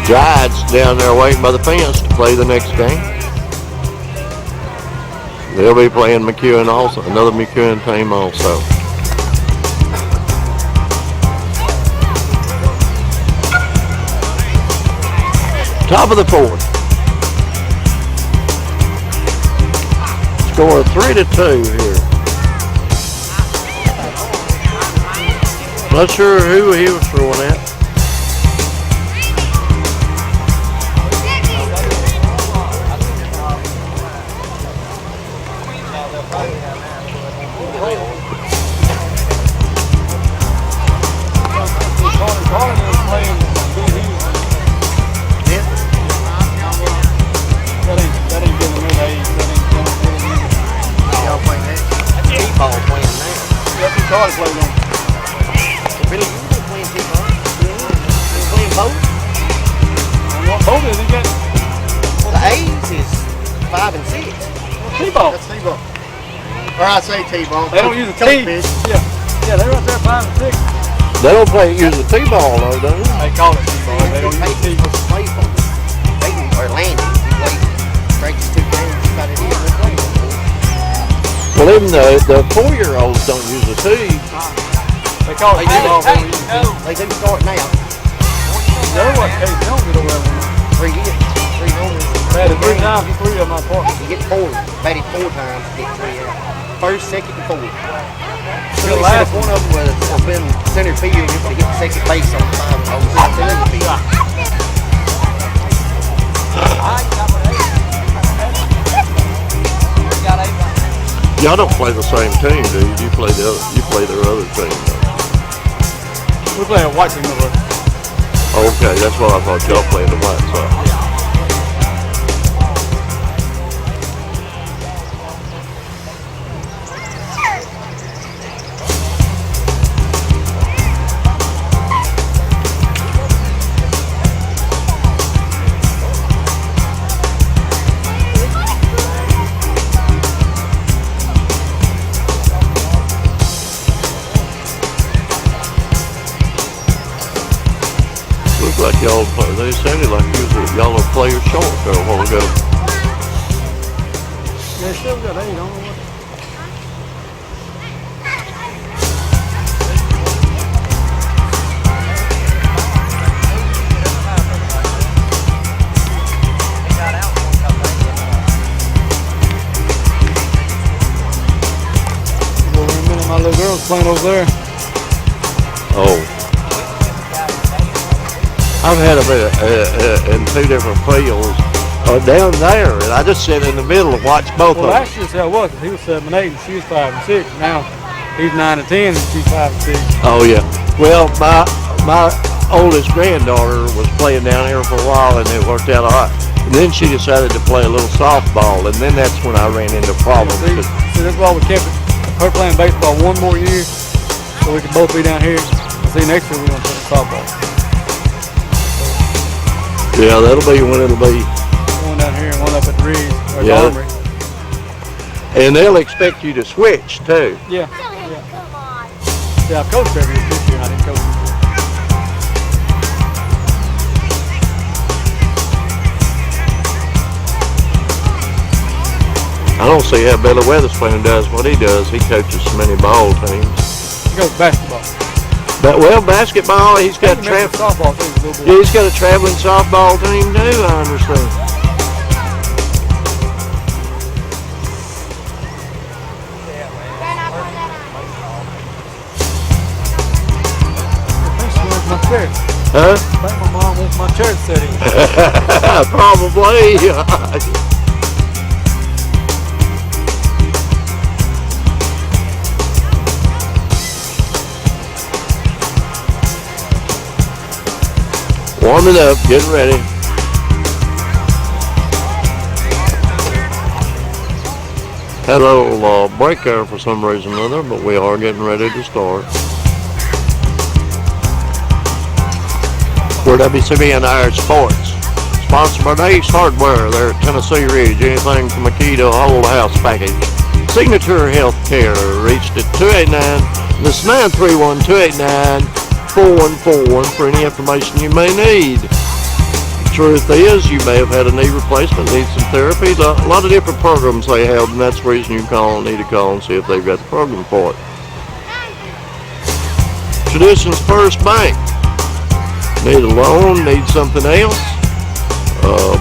B: Giants down there waiting by the fence to play the next game. They'll be playing McEwen also, another McEwen team also. Top of the fourth. Score 3-2 here. Not sure who he was throwing at.
E: T-ball.
C: They don't use a T. Yeah, they're right there 5 and 6.
B: They don't use a T-ball though, do they?
C: They call it T-ball. They don't use a T-ball.
E: Or landing. He played practice 2 games. About it is.
B: Well, even the 4-year-olds don't use a T.
C: They call it T-ball.
E: They do start now.
C: They're what case they don't get away with
E: 3 years. 3 homers.
C: Batted 3 times and 3 of my part.
E: You get 4. Batted 4 times. Get 3 out. First, second, and 4th.
C: The
E: last one of them has been center field. He's going to get second base on 5 center field.
B: Y'all don't play the same team, do you? You play their other team. Though.
C: We're playing a white team over there.
B: Okay, that's what I thought. Y'all playing the White Sox. Like y'all, they sounded like y'all were players short there a while ago.
C: They still got 8 on. brother's playing over there.
B: Oh. I've had them in two different fields down there, and I just sit in the middle and watch both
C: Well,
B: of them.
C: last year's how it was. He was 7 and 8, and she was 5 and 6. Now he's 9 and 10, and she's 5 and 6.
B: Oh yeah. Well, my oldest granddaughter was playing down here for a while, and it worked out all right. And then she decided to play a little softball, and then that's when I ran into problems.
C: See, that's why we kept it. Her playing baseball one more year, so we could both be down here. See, next year we're gonna play softball.
B: Yeah, that'll be when it'll be.
C: One down here and one up at the Ridge or
B: Yeah.
C: Armory.
B: And they'll expect you to switch too.
C: Yeah.
D: Come on.
C: Yeah, I coached every year this year, and I didn't coach this year.
B: I don't see how Billy Weatherspoon does what he does. He coaches so many ball teams.
C: He goes basketball.
B: But well, basketball, he's got
C: softball too, a little bit.
B: yeah, he's got a traveling softball team too. I understand.
C: I think she wants my chair.
B: Huh?
C: I think my mom wants my chair set in.
B: Probably. Warming up, getting ready. Had a little break there for some reason or another, but we are getting ready to start. We're WCB and Irish Sports. Sponsored by Ace Hardware. They're at Tennessee Ridge. Anything from a key to a whole house package. Signature Healthcare reached at 289. This is 931-289-4141 for any information you may need. The truth is, you may have had a knee replacement, need some therapy. A lot of different programs they have, and that's the reason you need to call and see if they've got the program for it. Traditions First Bank. Need a loan, need something else,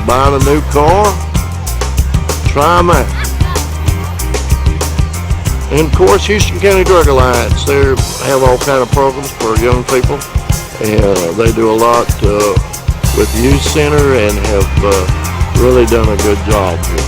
B: buying a new car, try them out. And of course, Houston County Drug Alliance, they have all kind of programs for young people, and they do a lot with the youth center and have really done a good job here.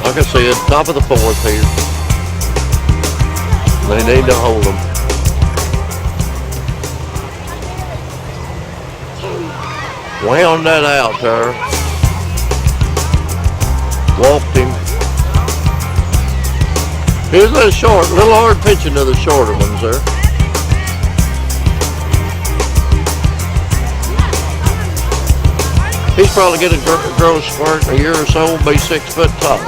B: Like I said, top of the fourth here. They need to hold them. Wound that out there. Walked him. Here's that short, a little hard pitching to the shorter ones there. He's probably going to grow a squirt in a year or so, be 6 foot tall.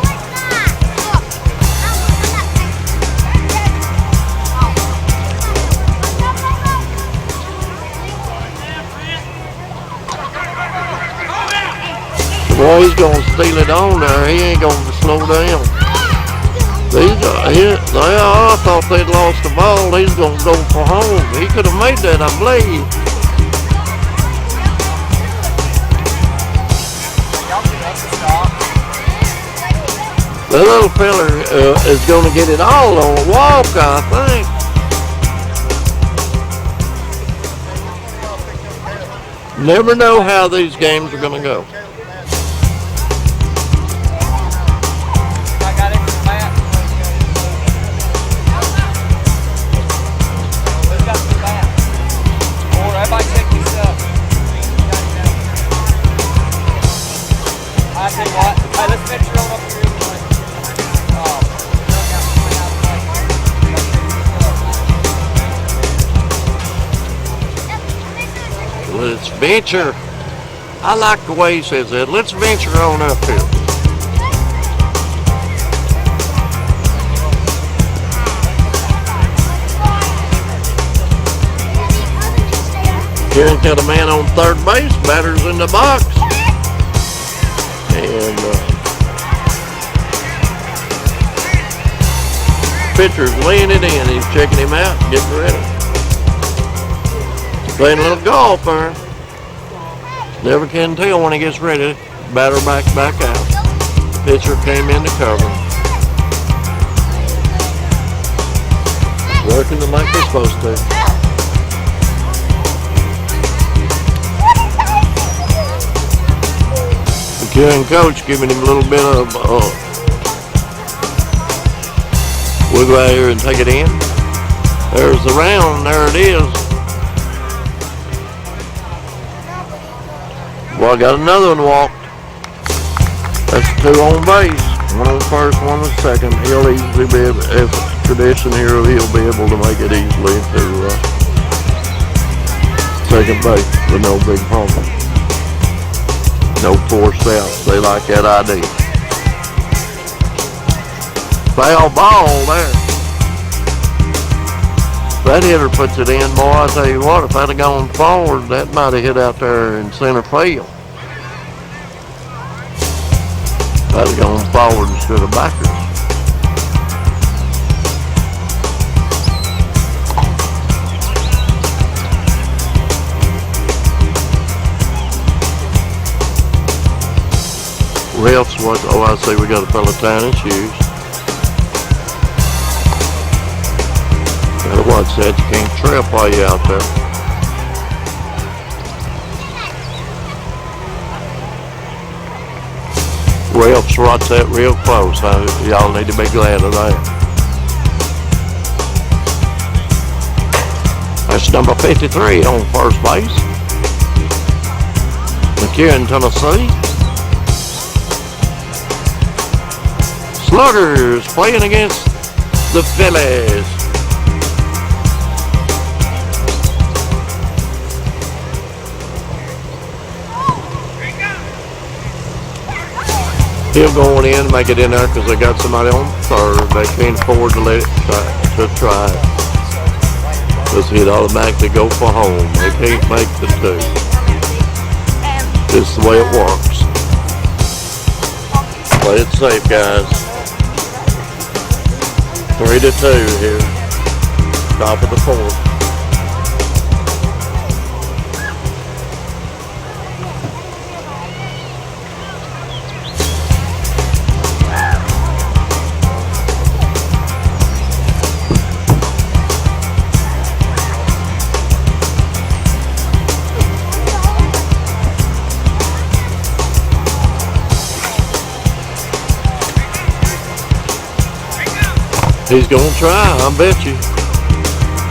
B: Boy, he's going to steal it on there. He ain't going to slow down. I thought they'd lost the ball. He's going to go for home. He could have made that, I believe. The little fella is going to get it all on a walk, I think. Never know how these games are going to go. Let's venture. I like the way he says that. Let's venture on up here. Kieran got a man on third base. Batter's in the box. And pitcher's laying it in. He's checking him out, getting ready. Playing a little golf there. Never can tell when he gets ready. Batter back out. Pitcher came in to cover. Working them like they're supposed to. The Kieran coach giving him a little bit of we'll go out here and take it in. There's the round. There it is. Well, I got another one walked. That's 2 on base. 1 on first, 1 on second. He'll easily be able, if tradition here, he'll be able to make it easily to second base with no big problem. No forced outs. They like that ID. Foul ball there. That hitter puts it in, boy, I tell you what, if I'd have gone forward, that might have hit out there in center field. If I'd have gone forward instead of backwards. Refs, what? Oh, I see we got a fella tying his shoes. Gotta watch that, you can't trip while you're out there. Refs watch that real close. Y'all need to be glad of that. That's number 53 on first base. McKeon, Tennessee. Sluggers playing against the Philiys. Still going in, make it in there because they got somebody on third. They can't afford to let it try it. Because he'd automatically go for home. They can't make the 2. This is the way it works. Play it safe, guys. 3-2 here. Top of the 4th. He's gonna try, I bet you.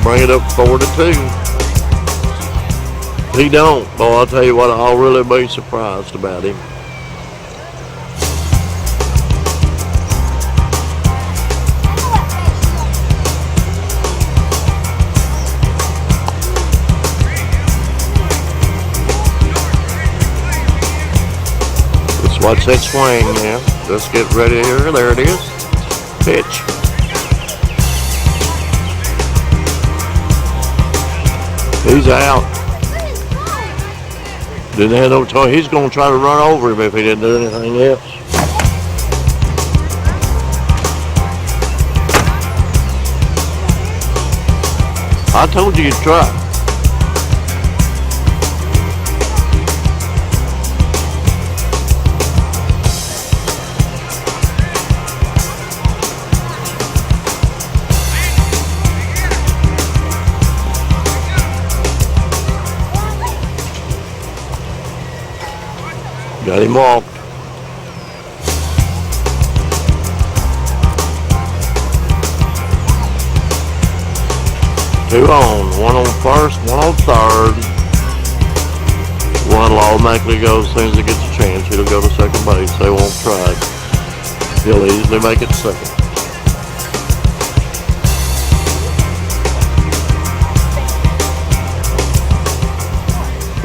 B: Bring it up 4-2. He don't. Boy, I'll tell you what, I'll really be surprised about him. Let's watch that swing now. Let's get ready here. There it is. Pitch. He's out. Didn't have no choice. He's going to try to run over him if he didn't do anything else. I told you you'd try. Got him walked. Two on, 1 on first, 1 on third. One will automatically go as soon as he gets a chance. He'll go to second base. They won't try it. He'll easily make it to second.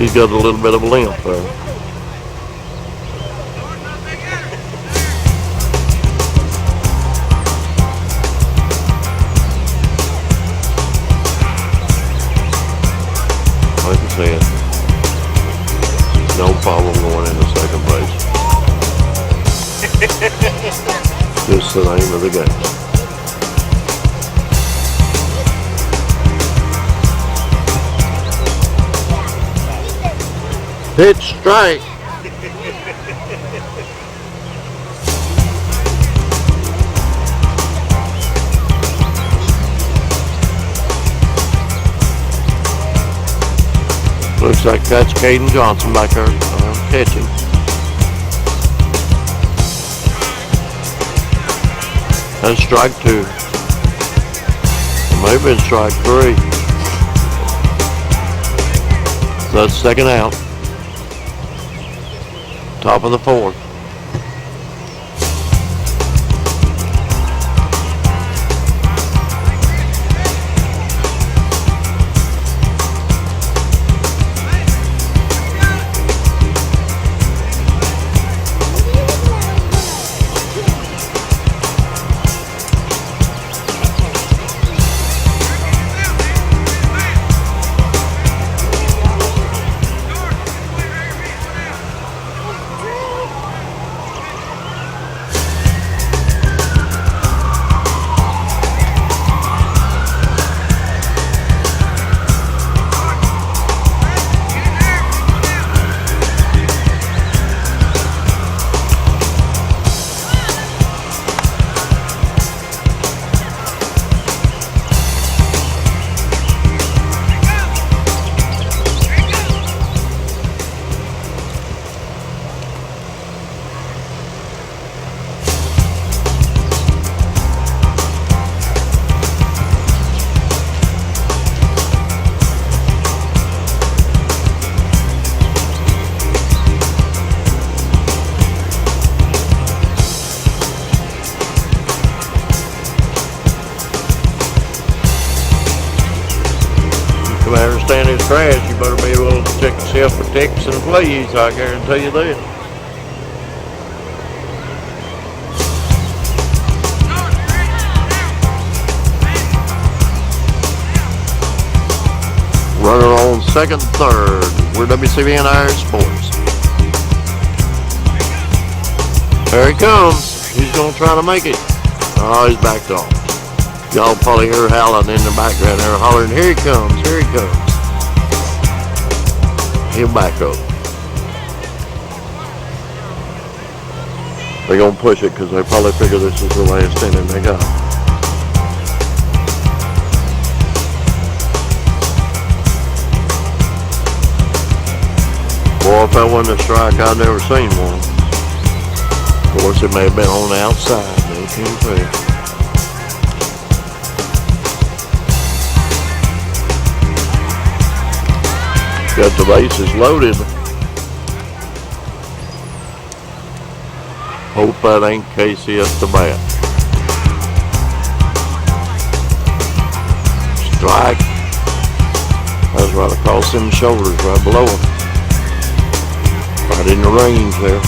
B: He's got a little bit of a limp there. said. No problem going into second base. Just the name of the game. Hit strike. Looks like that's Caden Johnson back there catching. That's strike 2. Maybe it's strike 3. So that's second out. Top of the 4th. Stand his trash, you better be able to check yourself for ticks and fleas, I guarantee you that. Runner on second, third. We're WCBN Iron Sports. There he comes. He's going to try to make it. Oh, he's backed off. Y'all probably hear howling in the background there, hollering, here he comes, here he comes. He'll back up. They're going to push it because they probably figure this is the last inning they got. Boy, if that wasn't a strike, I've never seen one. Of course, it may have been on the outside. No can't tell. Got the bases loaded. Hope that ain't Casey at the bat. Strike. That's right across them shoulders, right below him. Right in the range there.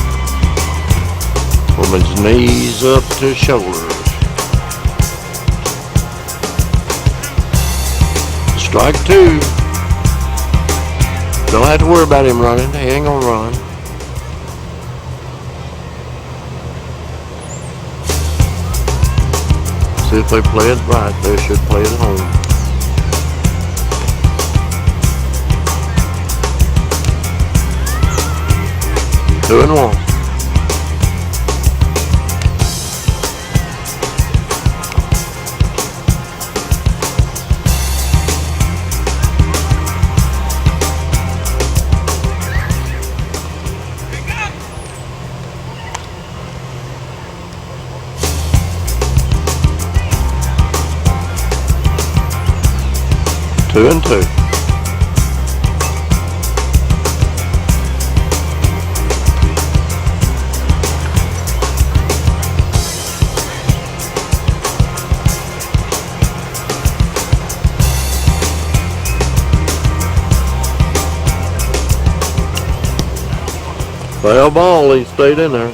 B: From his knees up to his shoulders. Strike 2. Don't have to worry about him running. He ain't gonna run. See if they play it right. They should play it at home. Two and one. Two and two. Foul ball, he stayed in there.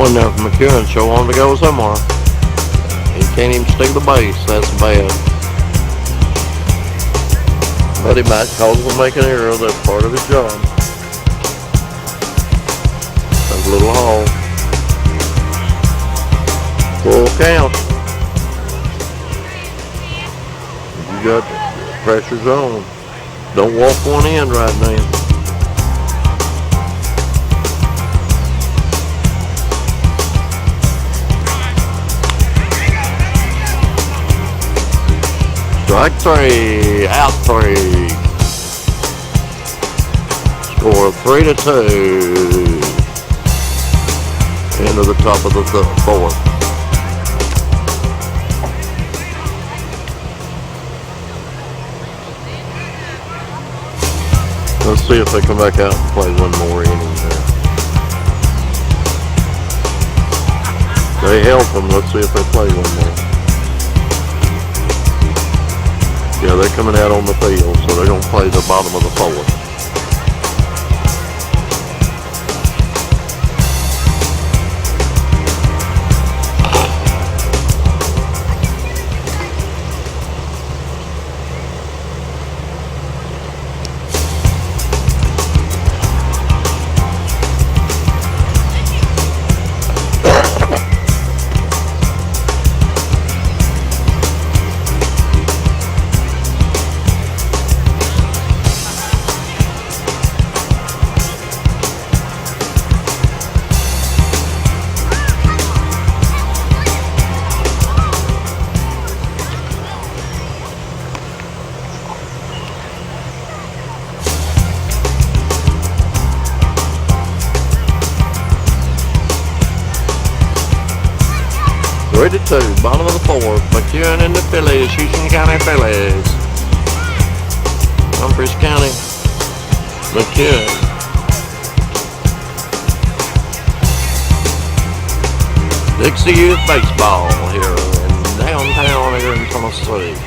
B: one there from McEwen show wanted to go somewhere. He can't even steal the base. That's bad. But he might cause him to make an error. That's part of his job. That's a little hole. Full count. You got pressure's on. Don't walk one in right now. Strike three, out three. Score 3-2. Into the top of the fourth. Let's see if they come back out and play one more inning there. They help them. Let's see if they play one more. Yeah, they're coming out on the field, so they're going to play the bottom of the fourth. Bottom of the fourth, McEwen and the Philiys, Houston County Philiys. Humphreys County, McEwen. Dixie Youth Baseball here in downtown here in Tennessee.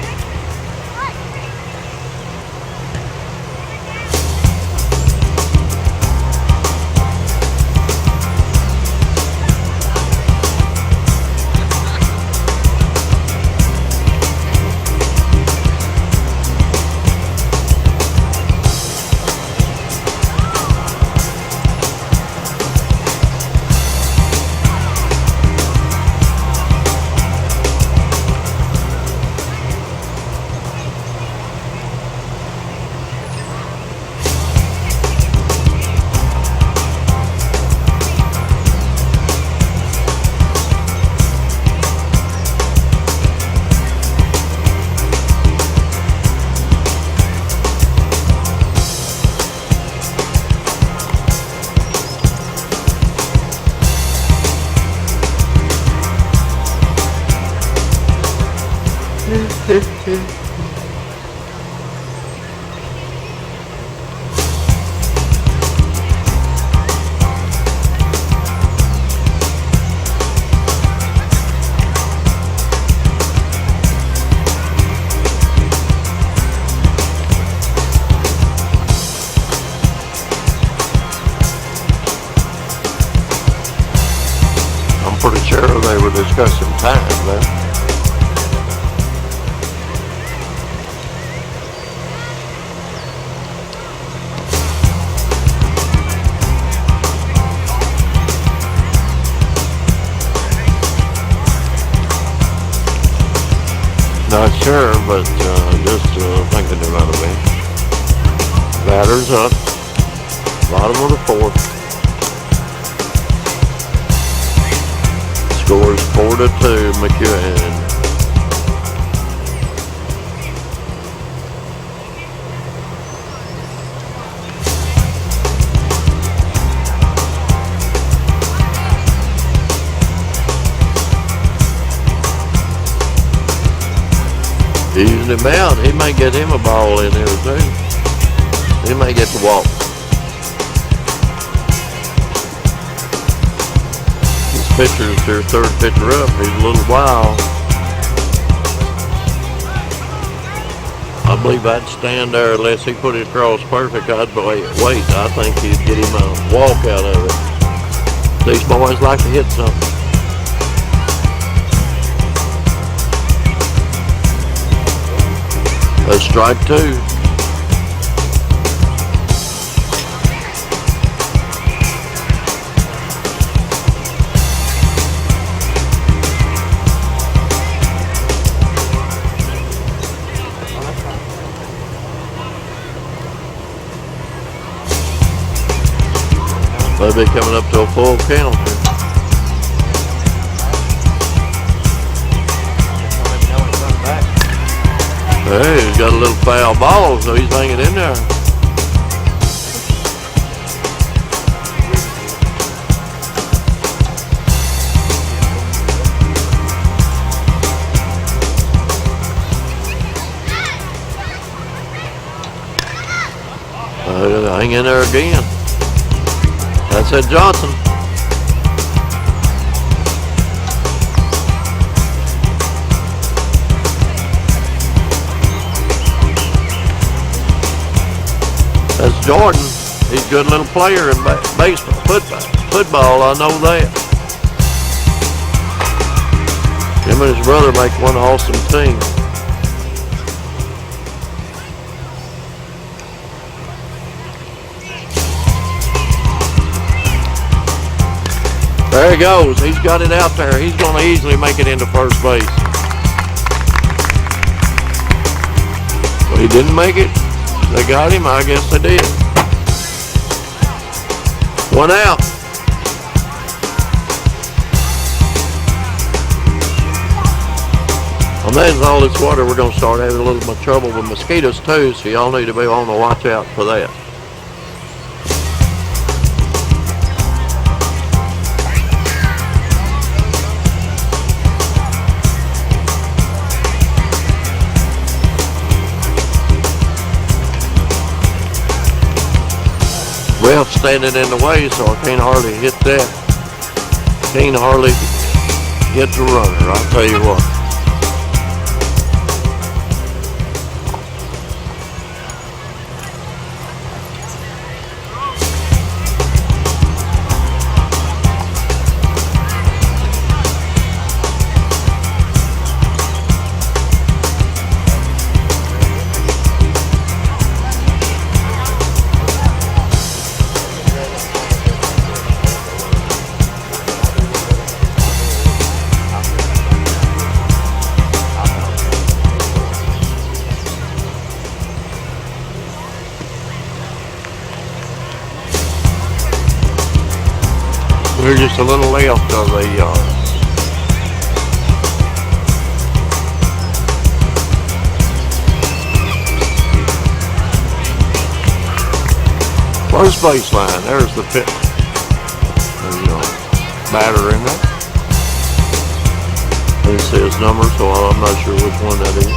B: I'm pretty sure they were discussing time there. Not sure, but just thinking about it. Batters up, bottom of the fourth. Scores 4-2, McEwen. Easing him out. He may get him a ball in here too. He may get to walk. This pitcher is their third pitcher up. He's a little wild. I believe I'd stand there unless he put it across perfect. I'd wait. I think he'd get him a walk out of it. These boys like to hit something. That's strike two. They'll be coming up to a full count here. Hey, he's got a little foul ball, so he's hanging in there. Hang in there again. That's Ed Johnson. That's Jordan. He's a good little player in baseball, football. I know that. Him and his brother make one awesome team. There he goes. He's got it out there. He's going to easily make it into first base. Well, he didn't make it. They got him. I guess they did. One out. Imagine all this water, we're going to start having a little bit of trouble with mosquitoes too, so y'all need to be on the watch out for that. Well, standing in the way, so I can't hardly hit that. Can't hardly hit the runner, I'll tell you what. We're just a little left of the first baseline. There's the pit. There's batter in there. It says number, so I'm not sure which one that is.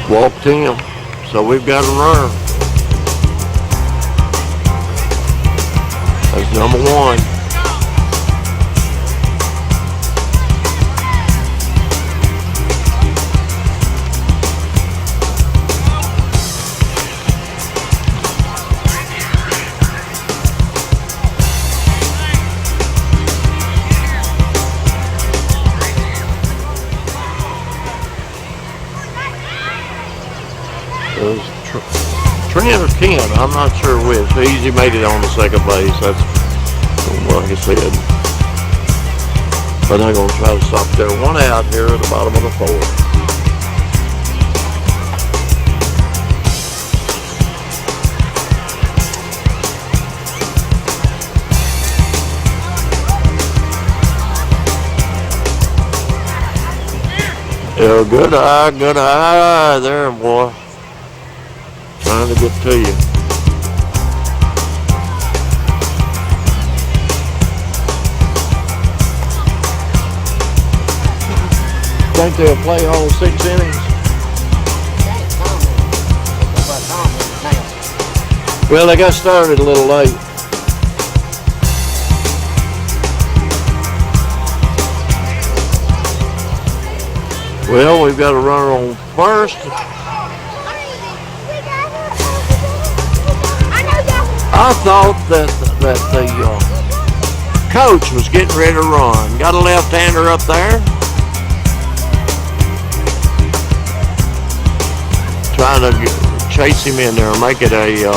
B: Walked him, so we've got a runner. That's number one. Trent or Ken, I'm not sure which. Easy made it on the second base. That's what he said. But they're going to try to stop there. One out here at the bottom of the fourth. Yeah, good eye there, boy. Trying to get to you. Think they'll play all 6 innings? Well, they got started a little late. Well, we've got a runner on first. I thought that the coach was getting ready to run. Got a left-hander up there. Trying to chase him in there and make it a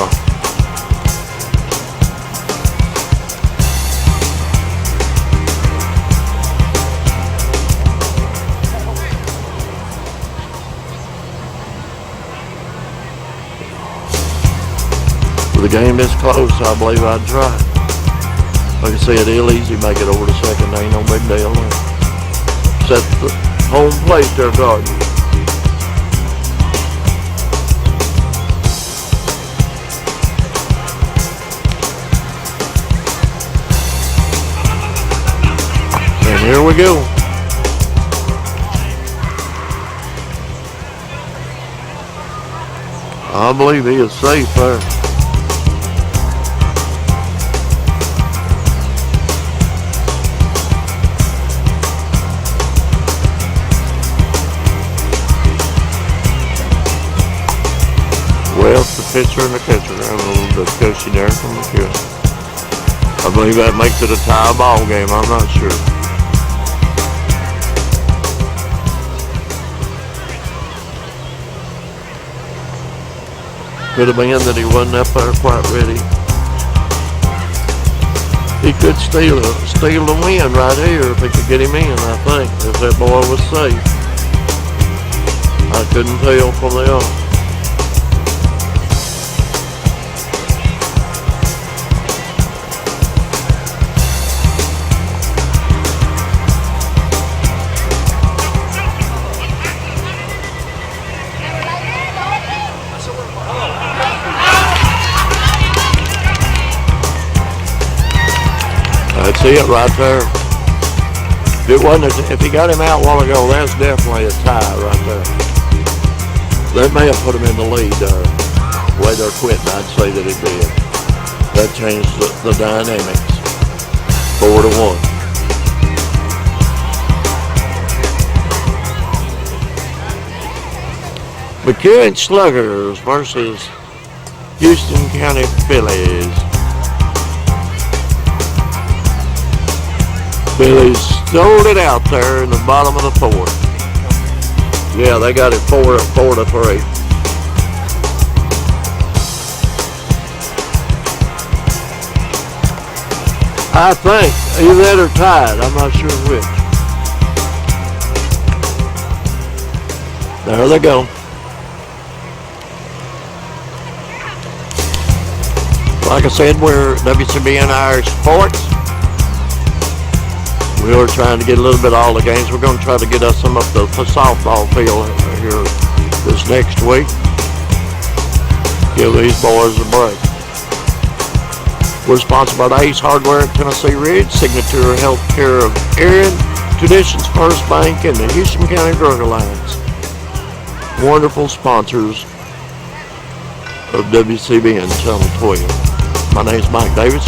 B: the game this close, I believe I'd try. Like I said, it'll easy make it over to second. Ain't no big deal. Set the home plate there, Garden. And here we go. I believe he is safe there. Well, the pitcher and the catcher have a little discussion there from the field. I believe that makes it a tie ball game. I'm not sure. Could have been that he wasn't up there quite ready. He could steal the win right here if he could get him in, I think, if that boy was safe. I couldn't tell from the off. That's it right there. If he got him out a while ago, that's definitely a tie right there. That may have put him in the lead there. The way they're quitting, I'd say that it did. That changed the dynamics. 4-1. McEwen Sluggers versus Houston County Philiys. Philiys stole it out there in the bottom of the fourth. Yeah, they got it 4-3. I think either that or tied. I'm not sure which. There they go. Like I said, we're WCBN Irish Sports. We are trying to get a little bit of all the games. We're going to try to get us some up the softball field here this next week. Give these boys a break. We're sponsored by the Ace Hardware at Tennessee Ridge, Signature Healthcare of Erin, Traditions First Bank, and the Houston County Drug Alliance. Wonderful sponsors of WCBN Channel 12. My name's Mike Davis.